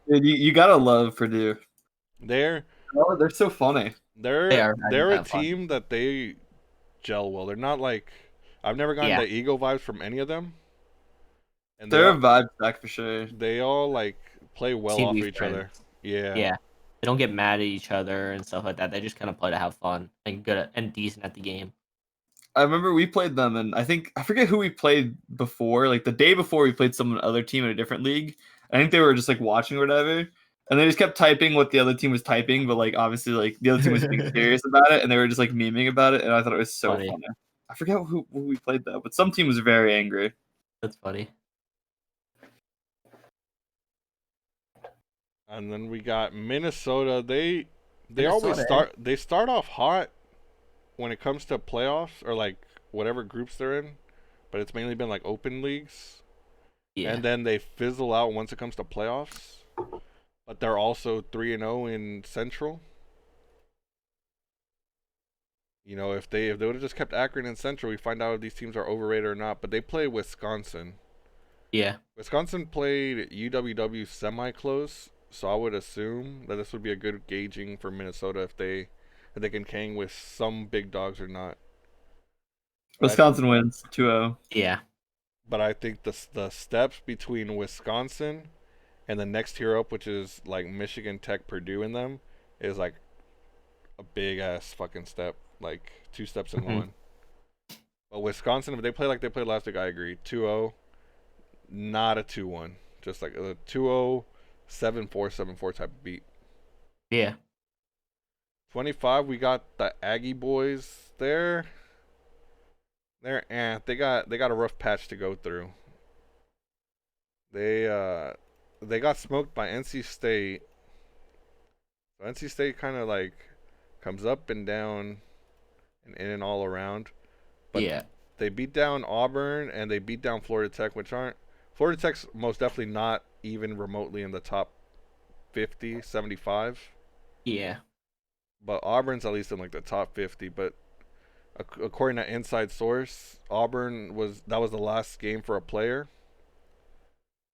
Dude, you gotta love Purdue. They're so funny. They're a team that they gel well. They're not like I've never gotten the ego vibes from any of them. And they're a vibe stack for sure. They all like play well off each other. Yeah. Yeah. They don't get mad at each other and stuff like that. They just kind of play to have fun and good and decent at the game. I remember we played them, and I forget who we played before. Like the day before, we played some other team in a different league. I think they were just like watching or whatever, and they just kept typing what the other team was typing, but like obviously like the other team was being serious about it, and they were just like memeing about it, and I thought it was so funny. I forget who we played though, but some team was very angry. That's funny. And then we got Minnesota. They always start off hot when it comes to playoffs or like whatever groups they're in, but it's mainly been like open leagues. Yeah. And then they fizzle out once it comes to playoffs. But they're also 3-0 in Central. You know, if they would have just kept Akron in Central, we find out if these teams are overrated or not. But they play Wisconsin. Yeah. Wisconsin played UWW semi-close, so I would assume that this would be a good gauging for Minnesota if they can hang with some big dogs or not. Wisconsin wins 2-0. Yeah. But I think the steps between Wisconsin and the next tier up, which is like Michigan, Tech, Purdue in them, is like a big ass fucking step. Like 2 steps in one. But Wisconsin, if they play like they played last week, I agree. 2-0, not a 2-1. Just like a 2-0, 7-4, 7-4 type of beat. Yeah. 25, we got the Aggie boys there. They got a rough patch to go through. They got smoked by NC State. So NC State kind of like comes up and down and in and all around. But they beat down Auburn and they beat down Florida Tech, which aren't Florida Tech's most definitely not even remotely in the top 50, 75. Yeah. But Auburn's at least in like the top 50, but according to Inside Source, Auburn was the last game for a player.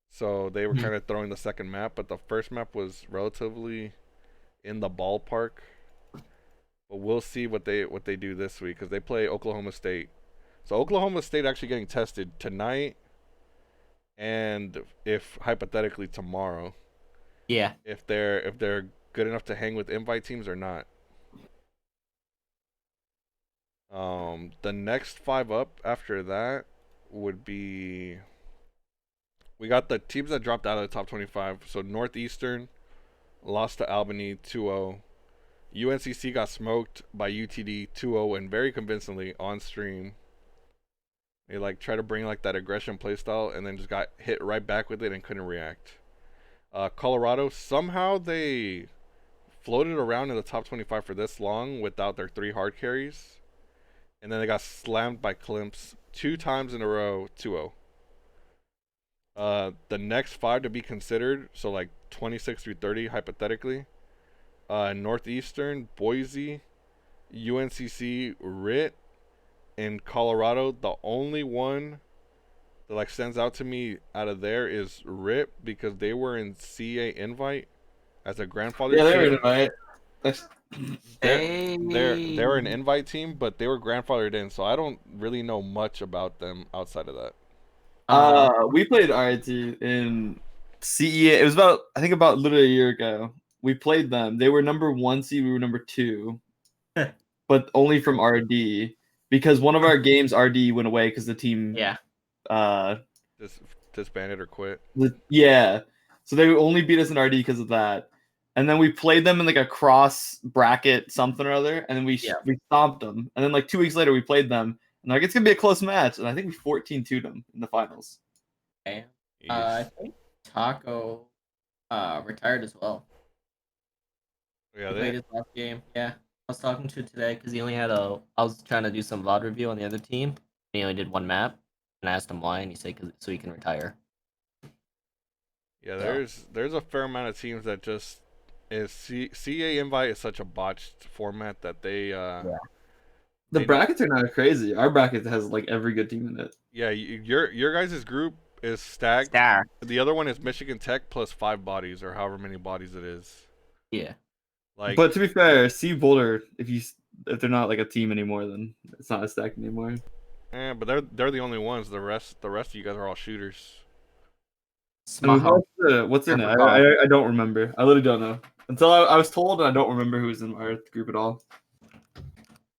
So they were kind of throwing the second map, but the first map was relatively in the ballpark. But we'll see what they do this week because they play Oklahoma State. So Oklahoma State actually getting tested tonight, and if hypothetically tomorrow. Yeah. If they're good enough to hang with invite teams or not. The next 5 up after that would be we got the teams that dropped out of the top 25. So Northeastern lost to Albany 2-0. UNCC got smoked by UTD 2-0 and very convincingly on stream. They like try to bring like that aggression playstyle and then just got hit right back with it and couldn't react. Colorado, somehow they floated around in the top 25 for this long without their 3 hard carries. And then they got slammed by Klimpse 2 times in a row, 2-0. The next 5 to be considered, so like 26 through 30 hypothetically. Northeastern, Boise, UNCC, RIT, and Colorado. The only one that like stands out to me out of there is RIT because they were in CA invite as a grandfather. Yeah, they were in invite. They're an invite team, but they were grandfathered in, so I don't really know much about them outside of that. We played RIT in CEA. It was about literally a year ago, we played them. They were number 1 seed. We were number 2, but only from RD because one of our games RD went away because the team. Yeah. Disbanded or quit. Yeah. So they only beat us in RD because of that. And then we played them in like a cross bracket something or other, and then we stomped them. And then like 2 weeks later we played them, and like it's gonna be a close match. And I think we 14-2'd them in the finals. Okay. I think Taco retired as well. Yeah, He played his last game. Yeah. I was talking to today because he only had I was trying to do some VOD review on the other team. And he only did one map. And I asked him why, and he said so he can retire. Yeah, there's a fair amount of teams that just CA invite is such a botched format that they The brackets are not crazy. Our bracket has like every good team in it. Yeah, your guys' group is stacked. The other one is Michigan Tech plus 5 bodies or however many bodies it is. Yeah. Like, but to be fair, C Boulder, if they're not like a team anymore, then it's not a stack anymore. Yeah, but they're the only ones. The rest of you guys are all shooters. What's in it? I don't remember. I literally don't know. Until I was told, and I don't remember who's in our group at all.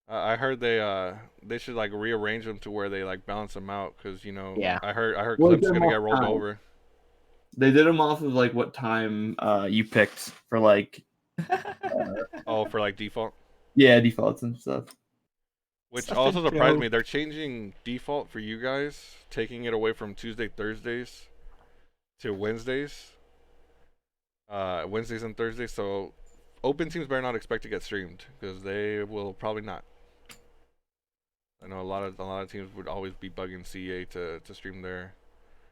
I heard they should like rearrange them to where they like balance them out because I heard Klimpse gonna get rolled over. They did them off of like what time you picked for like. For like default. Yeah, defaults and stuff. Which also surprised me. They're changing default for you guys, taking it away from Tuesday, Thursdays to Wednesdays. Wednesdays and Thursdays. So open teams better not expect to get streamed because they will probably not. I know a lot of teams would always be bugging CA to stream their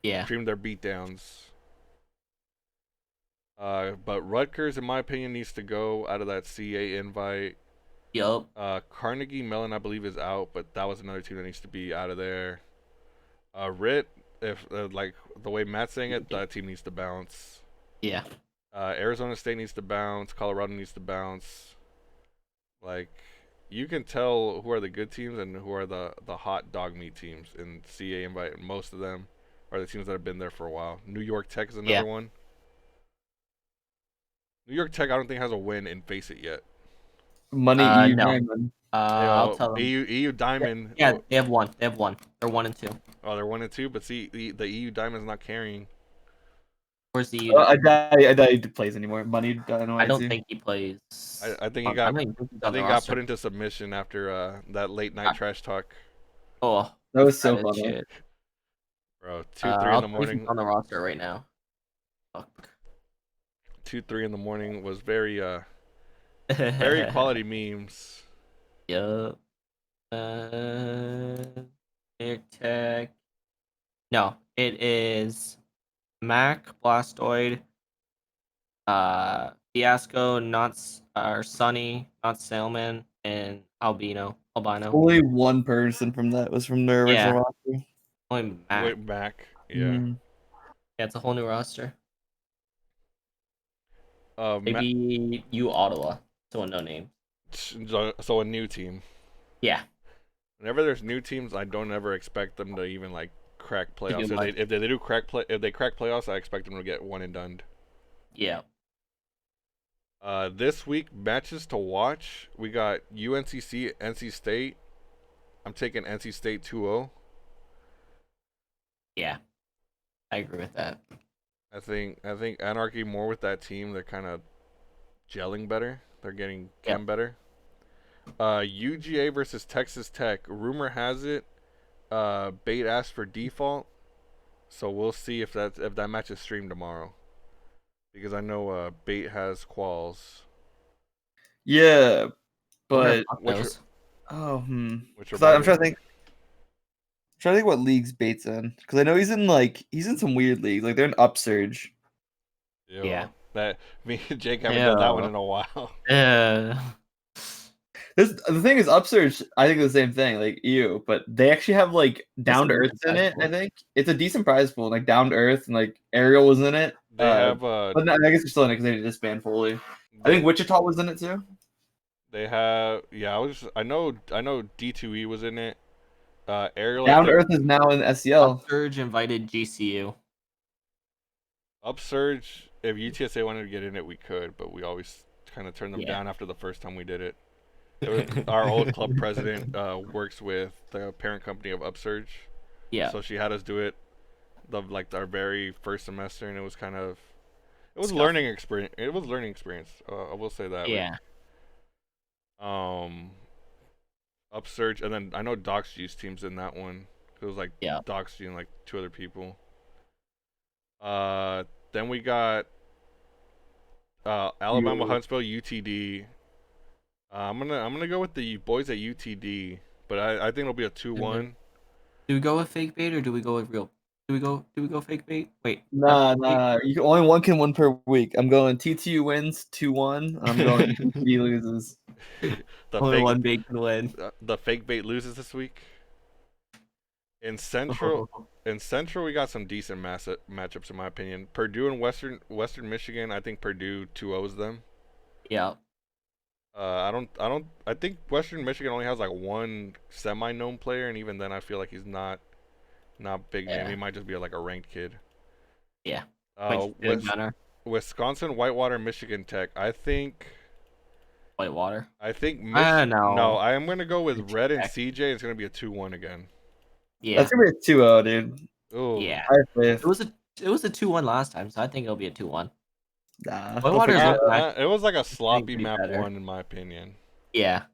beatdowns. But Rutgers, in my opinion, needs to go out of that CA invite. Yup. Carnegie Mellon, I believe, is out, but that was another team that needs to be out of there. RIT, if like the way Matt's saying it, that team needs to bounce. Yeah. Arizona State needs to bounce. Colorado needs to bounce. Like, you can tell who are the good teams and who are the hot dog meat teams in CA invite. And most of them are the teams that have been there for a while. New York Tech is another one. New York Tech, I don't think has a win in FaceIT yet. Money EU no. Diamond. I'll tell them. EU Diamond. Yeah, they have one. They're 1 and 2. Oh, they're 1 and 2, but see, the EU Diamond's not carrying. Where's the EU? I doubt he plays anymore. Money. I don't think he plays. I think he got put into submission after that late night trash talk. Oh, that was so funny. Bro, 2-3 in the morning. On the roster right now. Fuck. 2-3 in the morning was very very quality memes. Yup. Air Tech. No, it is Mac, Blastoid, Fiasco, Sunny, not Sailman, and Albino. Only one person from that was from their original roster. Only Mac. Wait, Mac. Yeah. Yeah, it's a whole new roster. Maybe Ottawa. So a no name. So a new team. Yeah. Whenever there's new teams, I don't ever expect them to even like crack playoffs. If they crack playoffs, I expect them to get one and done. Yeah. This week matches to watch. We got UNCC, NC State. I'm taking NC State 2-0. Yeah. I agree with that. I think Anarchy more with that team. They're kind of gelling better. They're getting chem better. UGA versus Texas Tech. Rumor has it, Bait asked for default, so we'll see if that match is streamed tomorrow. Because I know Bait has quals. Yeah, but Which I'm trying to think. Trying to think what leagues Bait's in, because I know he's in some weird leagues. Like they're in Upsurge. Yeah. That me and Jake haven't done that one in a while. Yeah. The thing is, Upsurge, I think the same thing, like EU, but they actually have like Down to Earth in it. I think it's a decent prize pool, like Down to Earth, and like Ariel was in it. They have, but no, I guess they're still in it because they didn't disband fully. I think Wichita was in it too. They have, I know D2E was in it. Ariel Down to Earth is now in SCL. Upsurge invited GCU. Upsurge if UTSA wanted to get in it, we could, but we always kind of turned them Yeah. down after the first time we did it. Our old club president works with the parent company of Upsurge, Yeah. so she had us do it our very first semester, and it was Scuffy. learning experience. It was learning experience. I will say that. Yeah. Upsurge, and then I know Doc's Juice team's in that one. It was like Yeah. Doc's Juice and like 2 other people. Then we got Alabama Huntsville UTD. I'm gonna go with the boys at UTD, but I think it'll be a 2-1. Do we go with fake bait or do we go with real? Do we go fake bait? Wait. Nah. You can, only one can win per week. I'm going TTU wins 2-1. I'm going TTU loses. The Only fake one bait can win. the fake bait loses this week. In Central, we got some decent matchups in my opinion. Purdue and Western Michigan. I think Purdue 2-0s them. Yeah. I think Western Michigan only has like one semi-known player, and even then, I feel like he's not big name. Yeah. He might just be like a ranked kid. Yeah. Wisconsin, Whitewater, Michigan Tech. I think Whitewater. No, I am gonna go with Michigan Red and Tech. CJ. It's gonna be a 2-1 again. Yeah. That's gonna be a 2-0, dude. Oh Yeah. I have faith. It was a 2-1 last time, so I think it'll be a 2-1. Nah. Whitewater's don't forget not- that. it was like a sloppy pretty map better. 1 in my opinion. Yeah.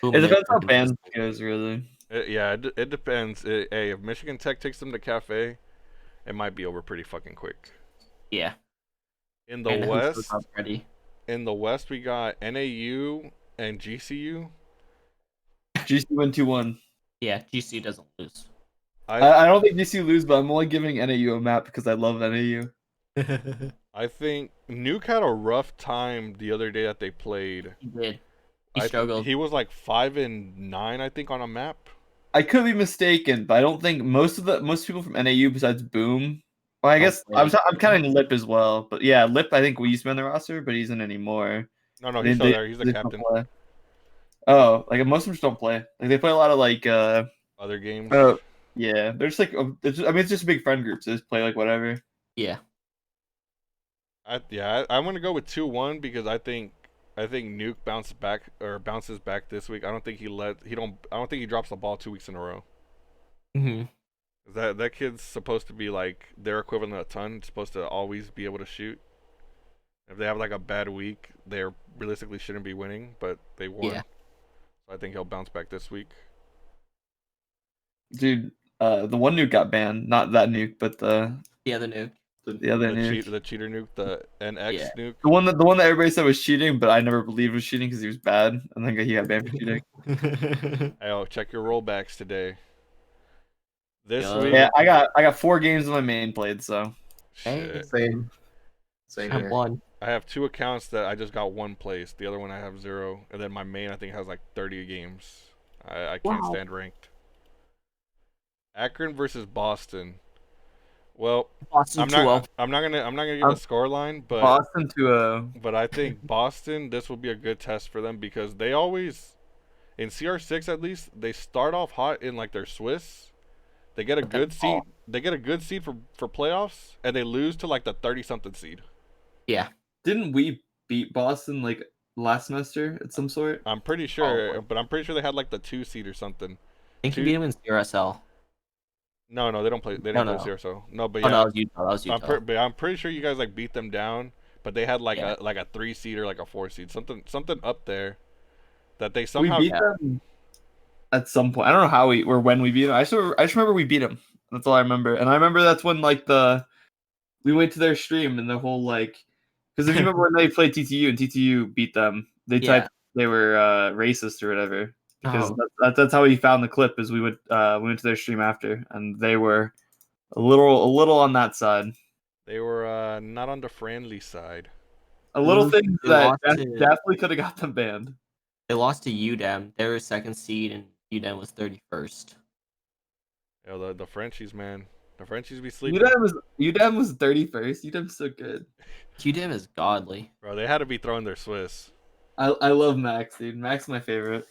It depends how band goes, really. It depends. Hey, if Michigan Tech takes them to Cafe, it might be over pretty fucking quick. Yeah. In the And West, who's up ready? we got NAU and GCU. GC win 2-1. Yeah, GC doesn't lose. I don't think GC lose, but I'm only giving NAU a map because I love NAU. I think Nuke had a rough time the other day that they played. He did. He struggled. He was like 5-9, I think, on a map. I could be mistaken, but I don't think most people from NAU besides Boom. Well, I guess I'm counting Lip as well, but yeah, Lip I think we used to be on the roster, but he isn't anymore. No, he's still there. He's the captain. Oh, like most of them just don't play. Like they play a lot of like other games. Oh, yeah. They're just like it's just a big friend group, so they just play like whatever. Yeah. I'm gonna go with 2-1 because I think Nuke bounces back this week. I don't think he drops the ball 2 weeks in a row. Mm-hmm. That kid's supposed to be like their equivalent of a ton. It's supposed to always be able to shoot. If they have like a bad week, they realistically shouldn't be winning, but they won. Yeah. So I think he'll bounce back this week. Dude, the one Nuke got banned. Not that Nuke, but the other Nuke. The other Nuke. The cheater Nuke, the NX Nuke. The one that everybody said was cheating, but I never believed was cheating because he was bad. I think he got banned for cheating. Hey, check your rollbacks today. This week. Yeah, I got 4 games of my main played, so. Shit. Same here. One. I have 2 accounts that I just got 1 place. The other one I have 0, and then my main I think has like 30 games. I can't stand ranked. Akron versus Boston. Well, Boston I'm not gonna give a score line, but Boston 2-0. But I think Boston, this will be a good test for them because they always, in CR6 at least, they start off hot in like their Swiss. They get a good seed. They get a good seed for playoffs, and they lose to like the 30-something seed. Yeah. Didn't we beat Boston like last semester at some sort? I'm pretty sure, but I'm pretty sure they had like the 2 seed or something. I think you beat him in CRSL. No, they don't play. They didn't play CRSL. No, but yeah, that was Utah. but I'm pretty sure you guys like beat them down, but they had like a 3 seed or like a 4 seed, something up there, that they somehow we beat them at some point. I don't know how or when we beat them. I just remember we beat them. That's all I remember, and I remember that's when like we went to their stream and the whole like, because if you remember when they played TTU and TTU beat them, they typed they were racist or whatever. Because that's how we found the clip. Is we went to their stream after, and they were a little on that side. They were not on the friendly side. A little thing that definitely could have got them banned. They lost to UDEM. They were 2nd seed, and UDEM was 31st. Yeah, the Frenchies, man. The Frenchies be sleeping. UDEM was 31st. UDEM's so good. UDEM is godly. Bro, they had to be throwing their Swiss. I love Max, dude. Max is my favorite.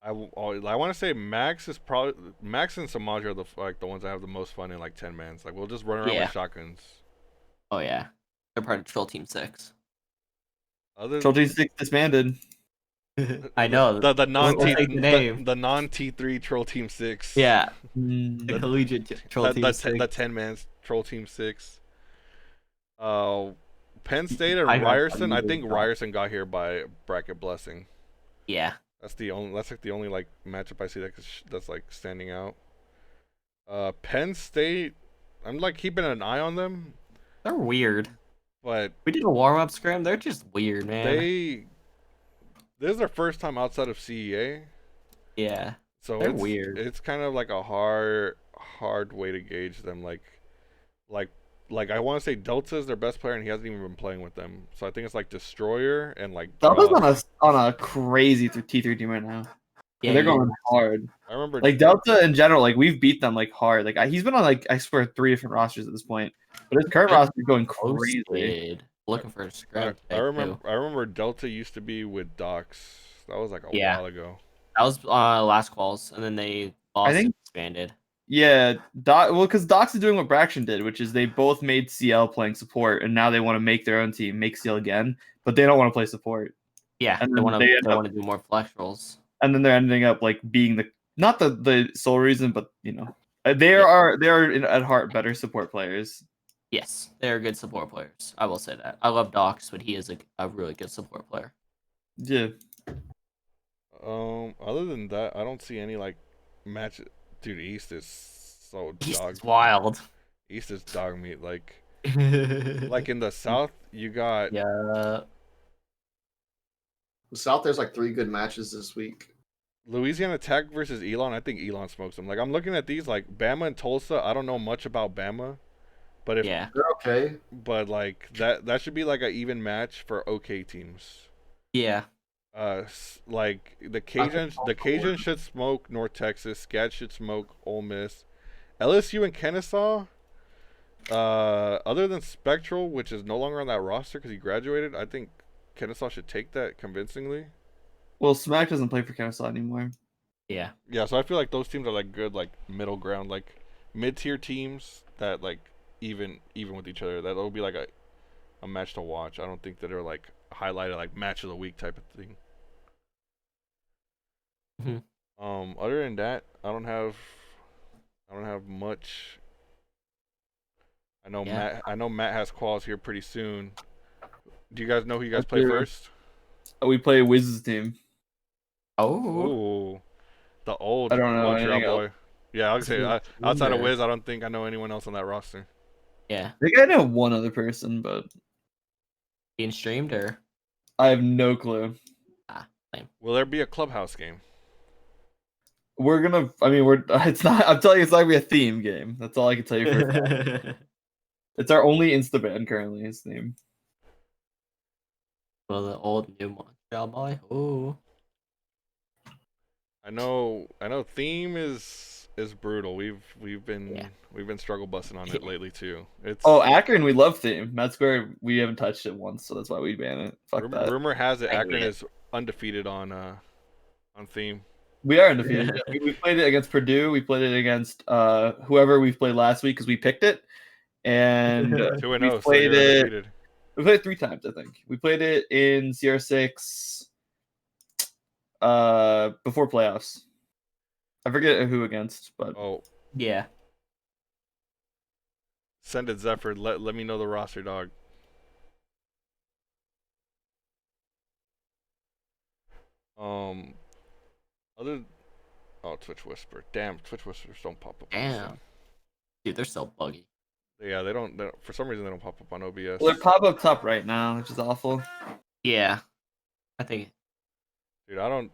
I want to say Max and Samaja are the ones that have the most fun in like 10 mans. Like we'll just run around with shotguns. Oh yeah. They're part of Troll Team 6. Other Troll Team 6 disbanded. I know. the non We'll T take the name. the non T3 Troll Team 6. Yeah, the Mm. collegiate Troll Team 6. The 10-man Troll Team 6. Penn State and I got Ryerson. I unmuted, think though. Ryerson got here by bracket blessing. Yeah. That's like the only like matchup I see that's like standing out. Penn State. I'm like keeping an eye on them, They're weird. but We did a warm-up scrim. They're just weird, man. this is their first time outside of CEA, Yeah. so They're it's weird. It's kind of like a hard way to gauge them. Like I want to say Delta is their best player, and he hasn't even been playing with them. So I think it's like Destroyer and like. Delta's on a crazy T3 team right now. Yeah, They're going hard. I remember Like Delta in general, like we've beat them like hard. Like he's been on like I swear 3 different rosters at this point, but his current roster is going crazy. Posted. Looking for a scrim. I remember Delta used to be with Docs. That was like a Yeah. while ago. That was last calls, and then they lost and expanded. Yeah, because Docs is doing what Braxton did, which is they both made CL playing support, and now they want to make their own team, make CL again, but they don't want to play support. Yeah, And they then want to do more flex roles. And then they're ending up like being not the sole reason, but they are at heart better support players. Yes, they're good support players. I will say that. I love Docs, but he is a really good support player. Yeah. Other than that, I don't see any like match. Dude, East is so East dog. is wild. East is dog meat. Like in the South, you got Yeah. The South, there's like 3 good matches this week. Louisiana Tech versus Elon. I think Elon smokes them. Like I'm looking at these, like Bama and Tulsa. I don't know much about Bama, but Yeah. They're okay. But like that should be like an even match for okay teams. Yeah. Like the Cajuns should smoke North Texas. Scat should smoke Ole Miss. LSU and Kennesaw. Other than Spectral, which is no longer on that roster because he graduated, I think Kennesaw should take that convincingly. Well, Smack doesn't play for Kennesaw anymore. Yeah. Yeah, so I feel like those teams are like good, like middle ground, like mid-tier teams that like even with each other. That'll be like a match to watch. I don't think that are like highlighted like match of the week type of thing. Mm-hmm. Other than that, I don't have much. I know Matt has quals here pretty soon. Do you guys know who you guys play first? We play Wiz's team. Oh. Ooh, the old I don't know Montreal anything boy. else. Yeah, I would say outside of Wiz, I don't think I know anyone else on that roster. Yeah. I think I know one other person, but Being streamed or I have no clue. Lame. Will there be a clubhouse game? It's not. I'm telling you, it's not gonna be a theme game. That's all I can tell you for a fact. It's our only Instaban currently. His theme. Well, the old new Montreal boy. Ooh. I know. Theme is brutal. We've been struggle busting on it lately too. It's Akron, we love theme. That's where we haven't touched it once, so that's why we ban it. Fuck that. Rumor has it I Akron hate it. is undefeated on theme. We are undefeated. We played it against Purdue. We played it against whoever we played last week because we picked it, and 2-0. we So played you're it. undefeated. We played it 3 times, I think. We played it in CR6 before playoffs. I forget who against, but Yeah. Send it, Zephyr. Let me know the roster, dog. Twitch Whisper. Damn, Twitch Whispers don't pop up. Damn. Dude, they're so buggy. Yeah, they don't. For some reason, they don't pop up on OBS. well, they're pop up top right now, which is awful. Yeah. I think. Dude, I don't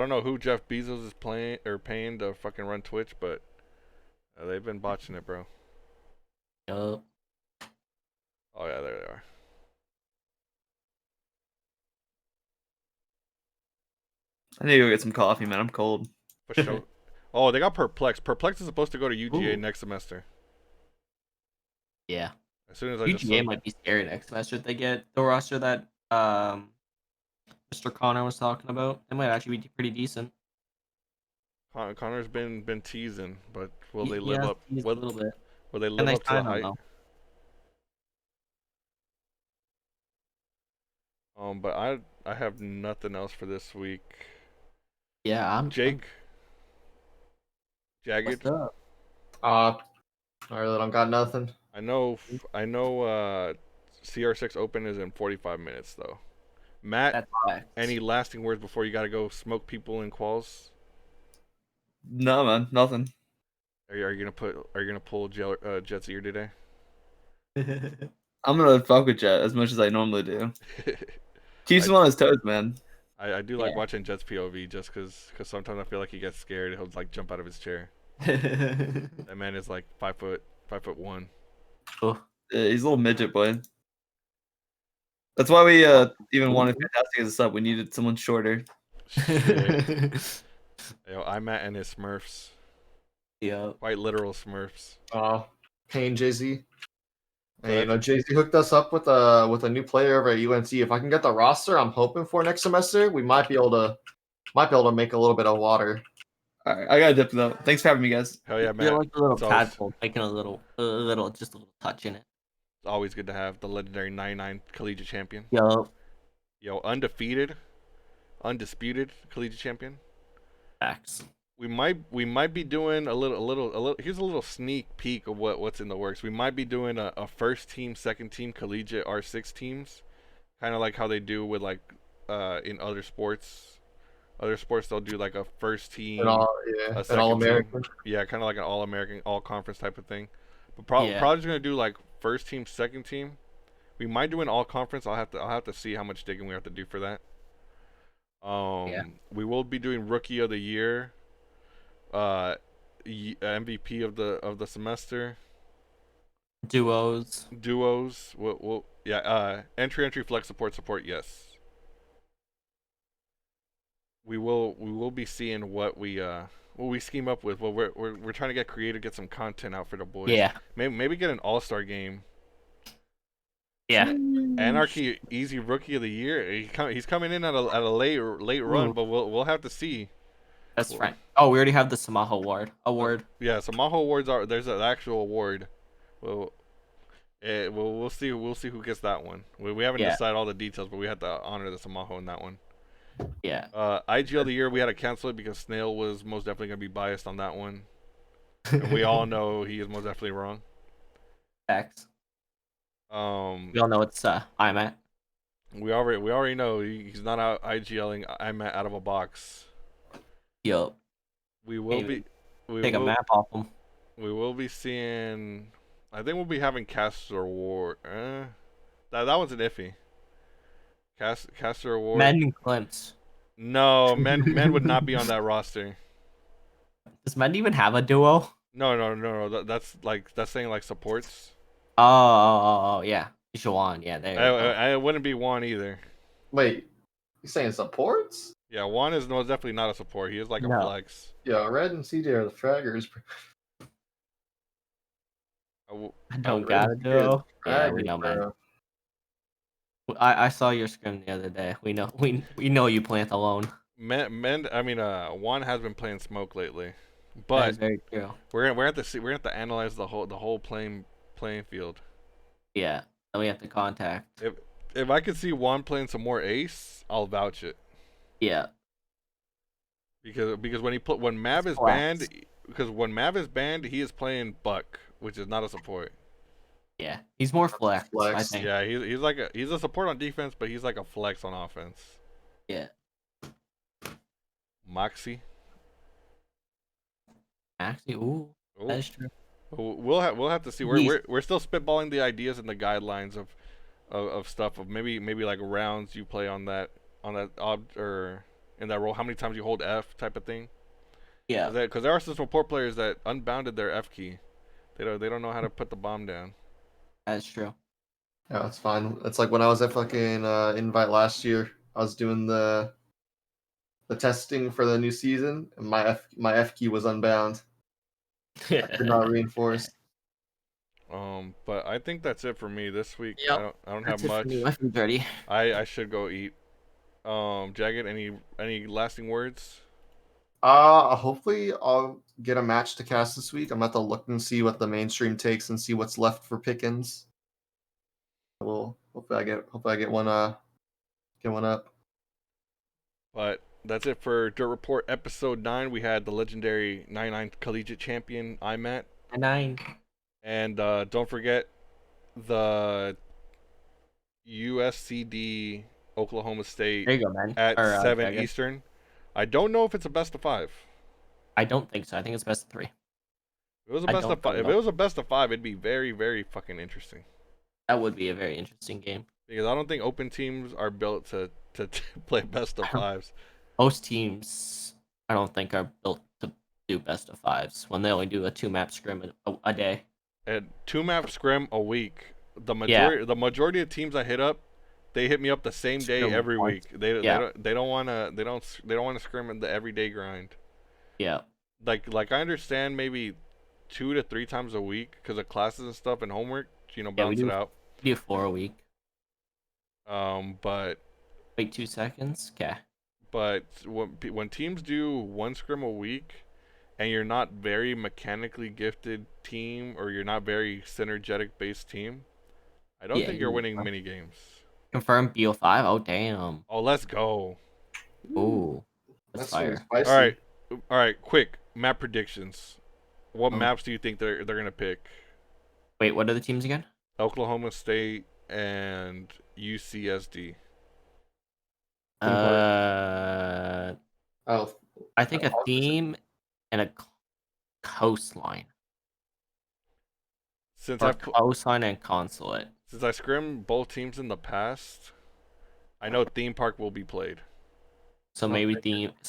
know who Jeff Bezos is paying to fucking run Twitch, but they've been botching it, bro. Yup. Oh yeah, there they are. I need to go get some coffee, man. I'm cold. For sure. Oh, they got Perplex. Perplex is supposed to go to UGA next semester. Yeah. As soon as I UGA might be scary next semester if they get the roster that Mr. Connor was talking about. They might actually be pretty decent. Connor's been teasing, but will they live up? A little bit. Will they live up to the hype? But I have nothing else for this week. Yeah, I'm Jake, Jagged. What's up? I really don't got nothing. I know. CR6 Open is in 45 minutes though. Matt, That's facts. any lasting words before you gotta go smoke people in quals? No, man, nothing. Are you gonna pull Jet's ear today? I'm gonna fuck with Jet as much as I normally do. Keeps him on his toes, man. I do like Yeah. watching Jet's POV just cause sometimes I feel like he gets scared. He'll like jump out of his chair. Oh. That man is like 5'1". Yeah, he's a little midget boy. That's why we even wanted Fantastic as a sub. We needed someone shorter. Shit. Yo, iMatt and his Smurfs. Yo. Quite literal Smurfs. Payne Jay-Z. And, But- Jay-Z hooked us up with a new player over at UNC. If I can get the roster I'm hoping for next semester, we might be able to make a little bit of water. All right, I gotta dip though. Thanks for having me, guys. Hell yeah, You're Matt. like a little It's always, tadpole, making a little, just a little touch in it. it's always good to have the legendary 99 collegiate champion. Yo, Yo, undisputed collegiate champion. facts. We might be doing a little. Here's a little sneak peek of what's in the works. We might be doing a first team, second team collegiate R6 teams, kind of like how they do with like in other sports. Other sports they'll do like a first team, And a an All-American. Yeah, kind of like an All-American, all-conference type of thing. But Yeah. probably just gonna do like first team, second team. We might do an all-conference. I'll have to see how much digging we have to do for that. Yeah. We will be doing Rookie of the Year, MVP of the semester, Duos. duos. Entry, flex support. Yes. We will be seeing what we scheme up with. Well, we're trying to get creative, get some content out for the boys. Yeah. Maybe get an all-star game. Yeah. Anarchy easy Rookie of the Year. He's coming in at a late run, Ooh. but we'll have to see. That's right. Oh, we already have the Samaha award. Yeah, so Maho awards there's an actual award. We'll see who gets that one. We haven't Yeah. decided all the details, but we have to honor the Samaho in that one. Yeah. IGL of the Year we had to cancel it because Snail was most definitely gonna be biased on that one, and we all know he is most definitely wrong. Facts. We all know it's iMatt. We already know he's not out IGLing iMatt out of a box. Yo, We will Maybe be take a map off him. we will be seeing. I think we'll be having Caster Award. That one's an iffy. Caster Award. Men and Klimpse. No, men would not be on that roster. Does Men even have a duo? No. That's saying like supports. Oh, yeah. Juan, yeah, there you go. I wouldn't be Juan either. Wait, you saying supports? Yeah, Juan is most definitely not a support. He is like a No. flex. Yeah, Red and CJ are the fraggers. I don't Red got a and CJ are duo. the Yeah, we fraggers, know, man. bro. I saw your scrim the other day. We know you plant alone. Juan has been playing smoke lately, That but is very true. we're gonna have to analyze the whole playing field. Yeah, and we have to contact. If I could see Juan playing some more ace, I'll vouch it. Yeah, Because when Mav is Flex. banned, he is playing Buck, which is not a support. yeah. He's more flex, I Flex. think. Yeah, he's a support on defense, but he's like a flex on offense. Yeah. Moxie. Actually, ooh, Ooh. that is true. We'll have to see. We're still spitballing the ideas and the guidelines of stuff of maybe like rounds you play on that or in that role. How many times you hold F type of thing. Yeah, Because there are some support players that unbounded their F key. They don't know how to put the bomb down. that's true. Yeah, it's fine. It's like when I was at fucking Invite last year. I was doing the testing for the new season, and my F key was unbound. Did not reinforce. But I think that's it for me this week. Yep. I don't That's have it for much. me. My food's ready. I should go eat. Jagged, any lasting words? Hopefully I'll get a match to cast this week. I'm about to look and see what the mainstream takes and see what's left for Pickens. Hopefully I get one going up. But that's it for Dirt Report episode 9. We had the legendary 99 collegiate champion iMatt. 9. And don't forget the USCD Oklahoma State There you go, man. at Or, 7 Dragon. Eastern. I don't know if it's a best of 5. I don't think so. I think it's best of 3. If it was a I best don't of 5, know. if it was a best of 5, it'd be very, very fucking interesting. That would be a very interesting game. Because I don't think open teams are built to play best of 5s. Most teams, I don't think, are built to do best of 5s when they only do a 2-map scrim a day. And 2-map scrim a week. The majority of teams I hit up, they hit me up the same day Scrim every once. week. They don't want to scrim in the everyday grind. Yeah. Like I understand maybe 2 to 3 times a week because of classes and stuff and homework. You know, we balance do, it out. We do 4 a week. But Wait 2 seconds. Okay. But when teams do 1 scrim a week, and you're not very mechanically gifted team, or you're not very synergetic based team, I don't think you're winning many games. Confirm BO5. Oh damn. Oh, let's go. Ooh. That's fire. Spicy. All right. Quick map predictions. What maps do you think they're gonna pick? Wait, what are the teams again? Oklahoma State and UCSD. Oh, I think a theme and a coastline. Coastline and consulate. Since I scrimmed both teams in the past, I know theme park will be played. So maybe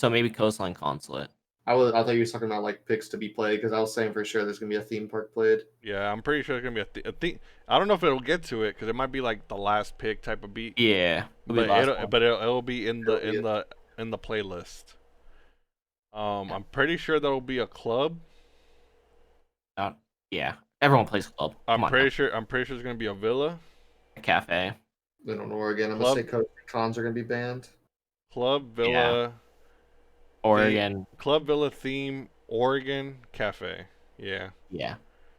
maybe coastline consulate. I thought you were talking about like picks to be played because I was saying for sure there's gonna be a theme park played. Yeah, I'm pretty sure it's gonna be a theme. I don't know if it'll get to it because it might be like the last pick type of beat. Yeah, it'll be in the playlist. I'm pretty sure there'll be a club. Yeah, everyone plays club. I'm pretty sure there's gonna be a villa, a cafe. Then on Oregon, I'm gonna say cons are gonna be banned. Club, villa, Oregon. Club, villa, theme, Oregon, cafe. Yeah. Yeah.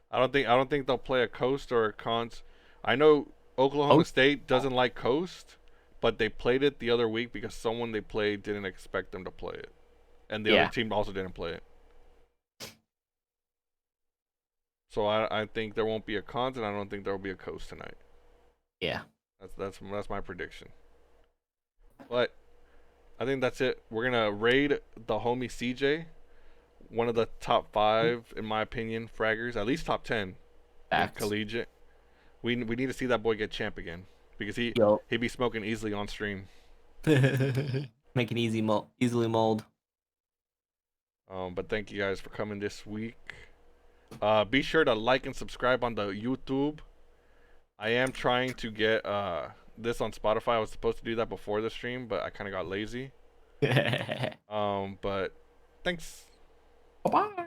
I don't think they'll play a coast or a cons. I know Oklahoma State doesn't like coast, but they played it the other week because someone they played didn't expect them to play it, and the other team also didn't play it. So I think there won't be a cons, and I don't think there will be a coast tonight. Yeah. That's my prediction. But I think that's it. We're gonna raid the homie CJ, one of the top 5 in my opinion fraggers, at least top 10 in collegiate. We need to see that boy get champ again because he'd be smoking easily on stream. Making easily mold. But thank you guys for coming this week. Be sure to like and subscribe on the YouTube. I am trying to get this on Spotify. I was supposed to do that before the stream, but I kind of got lazy. But thanks. Bye.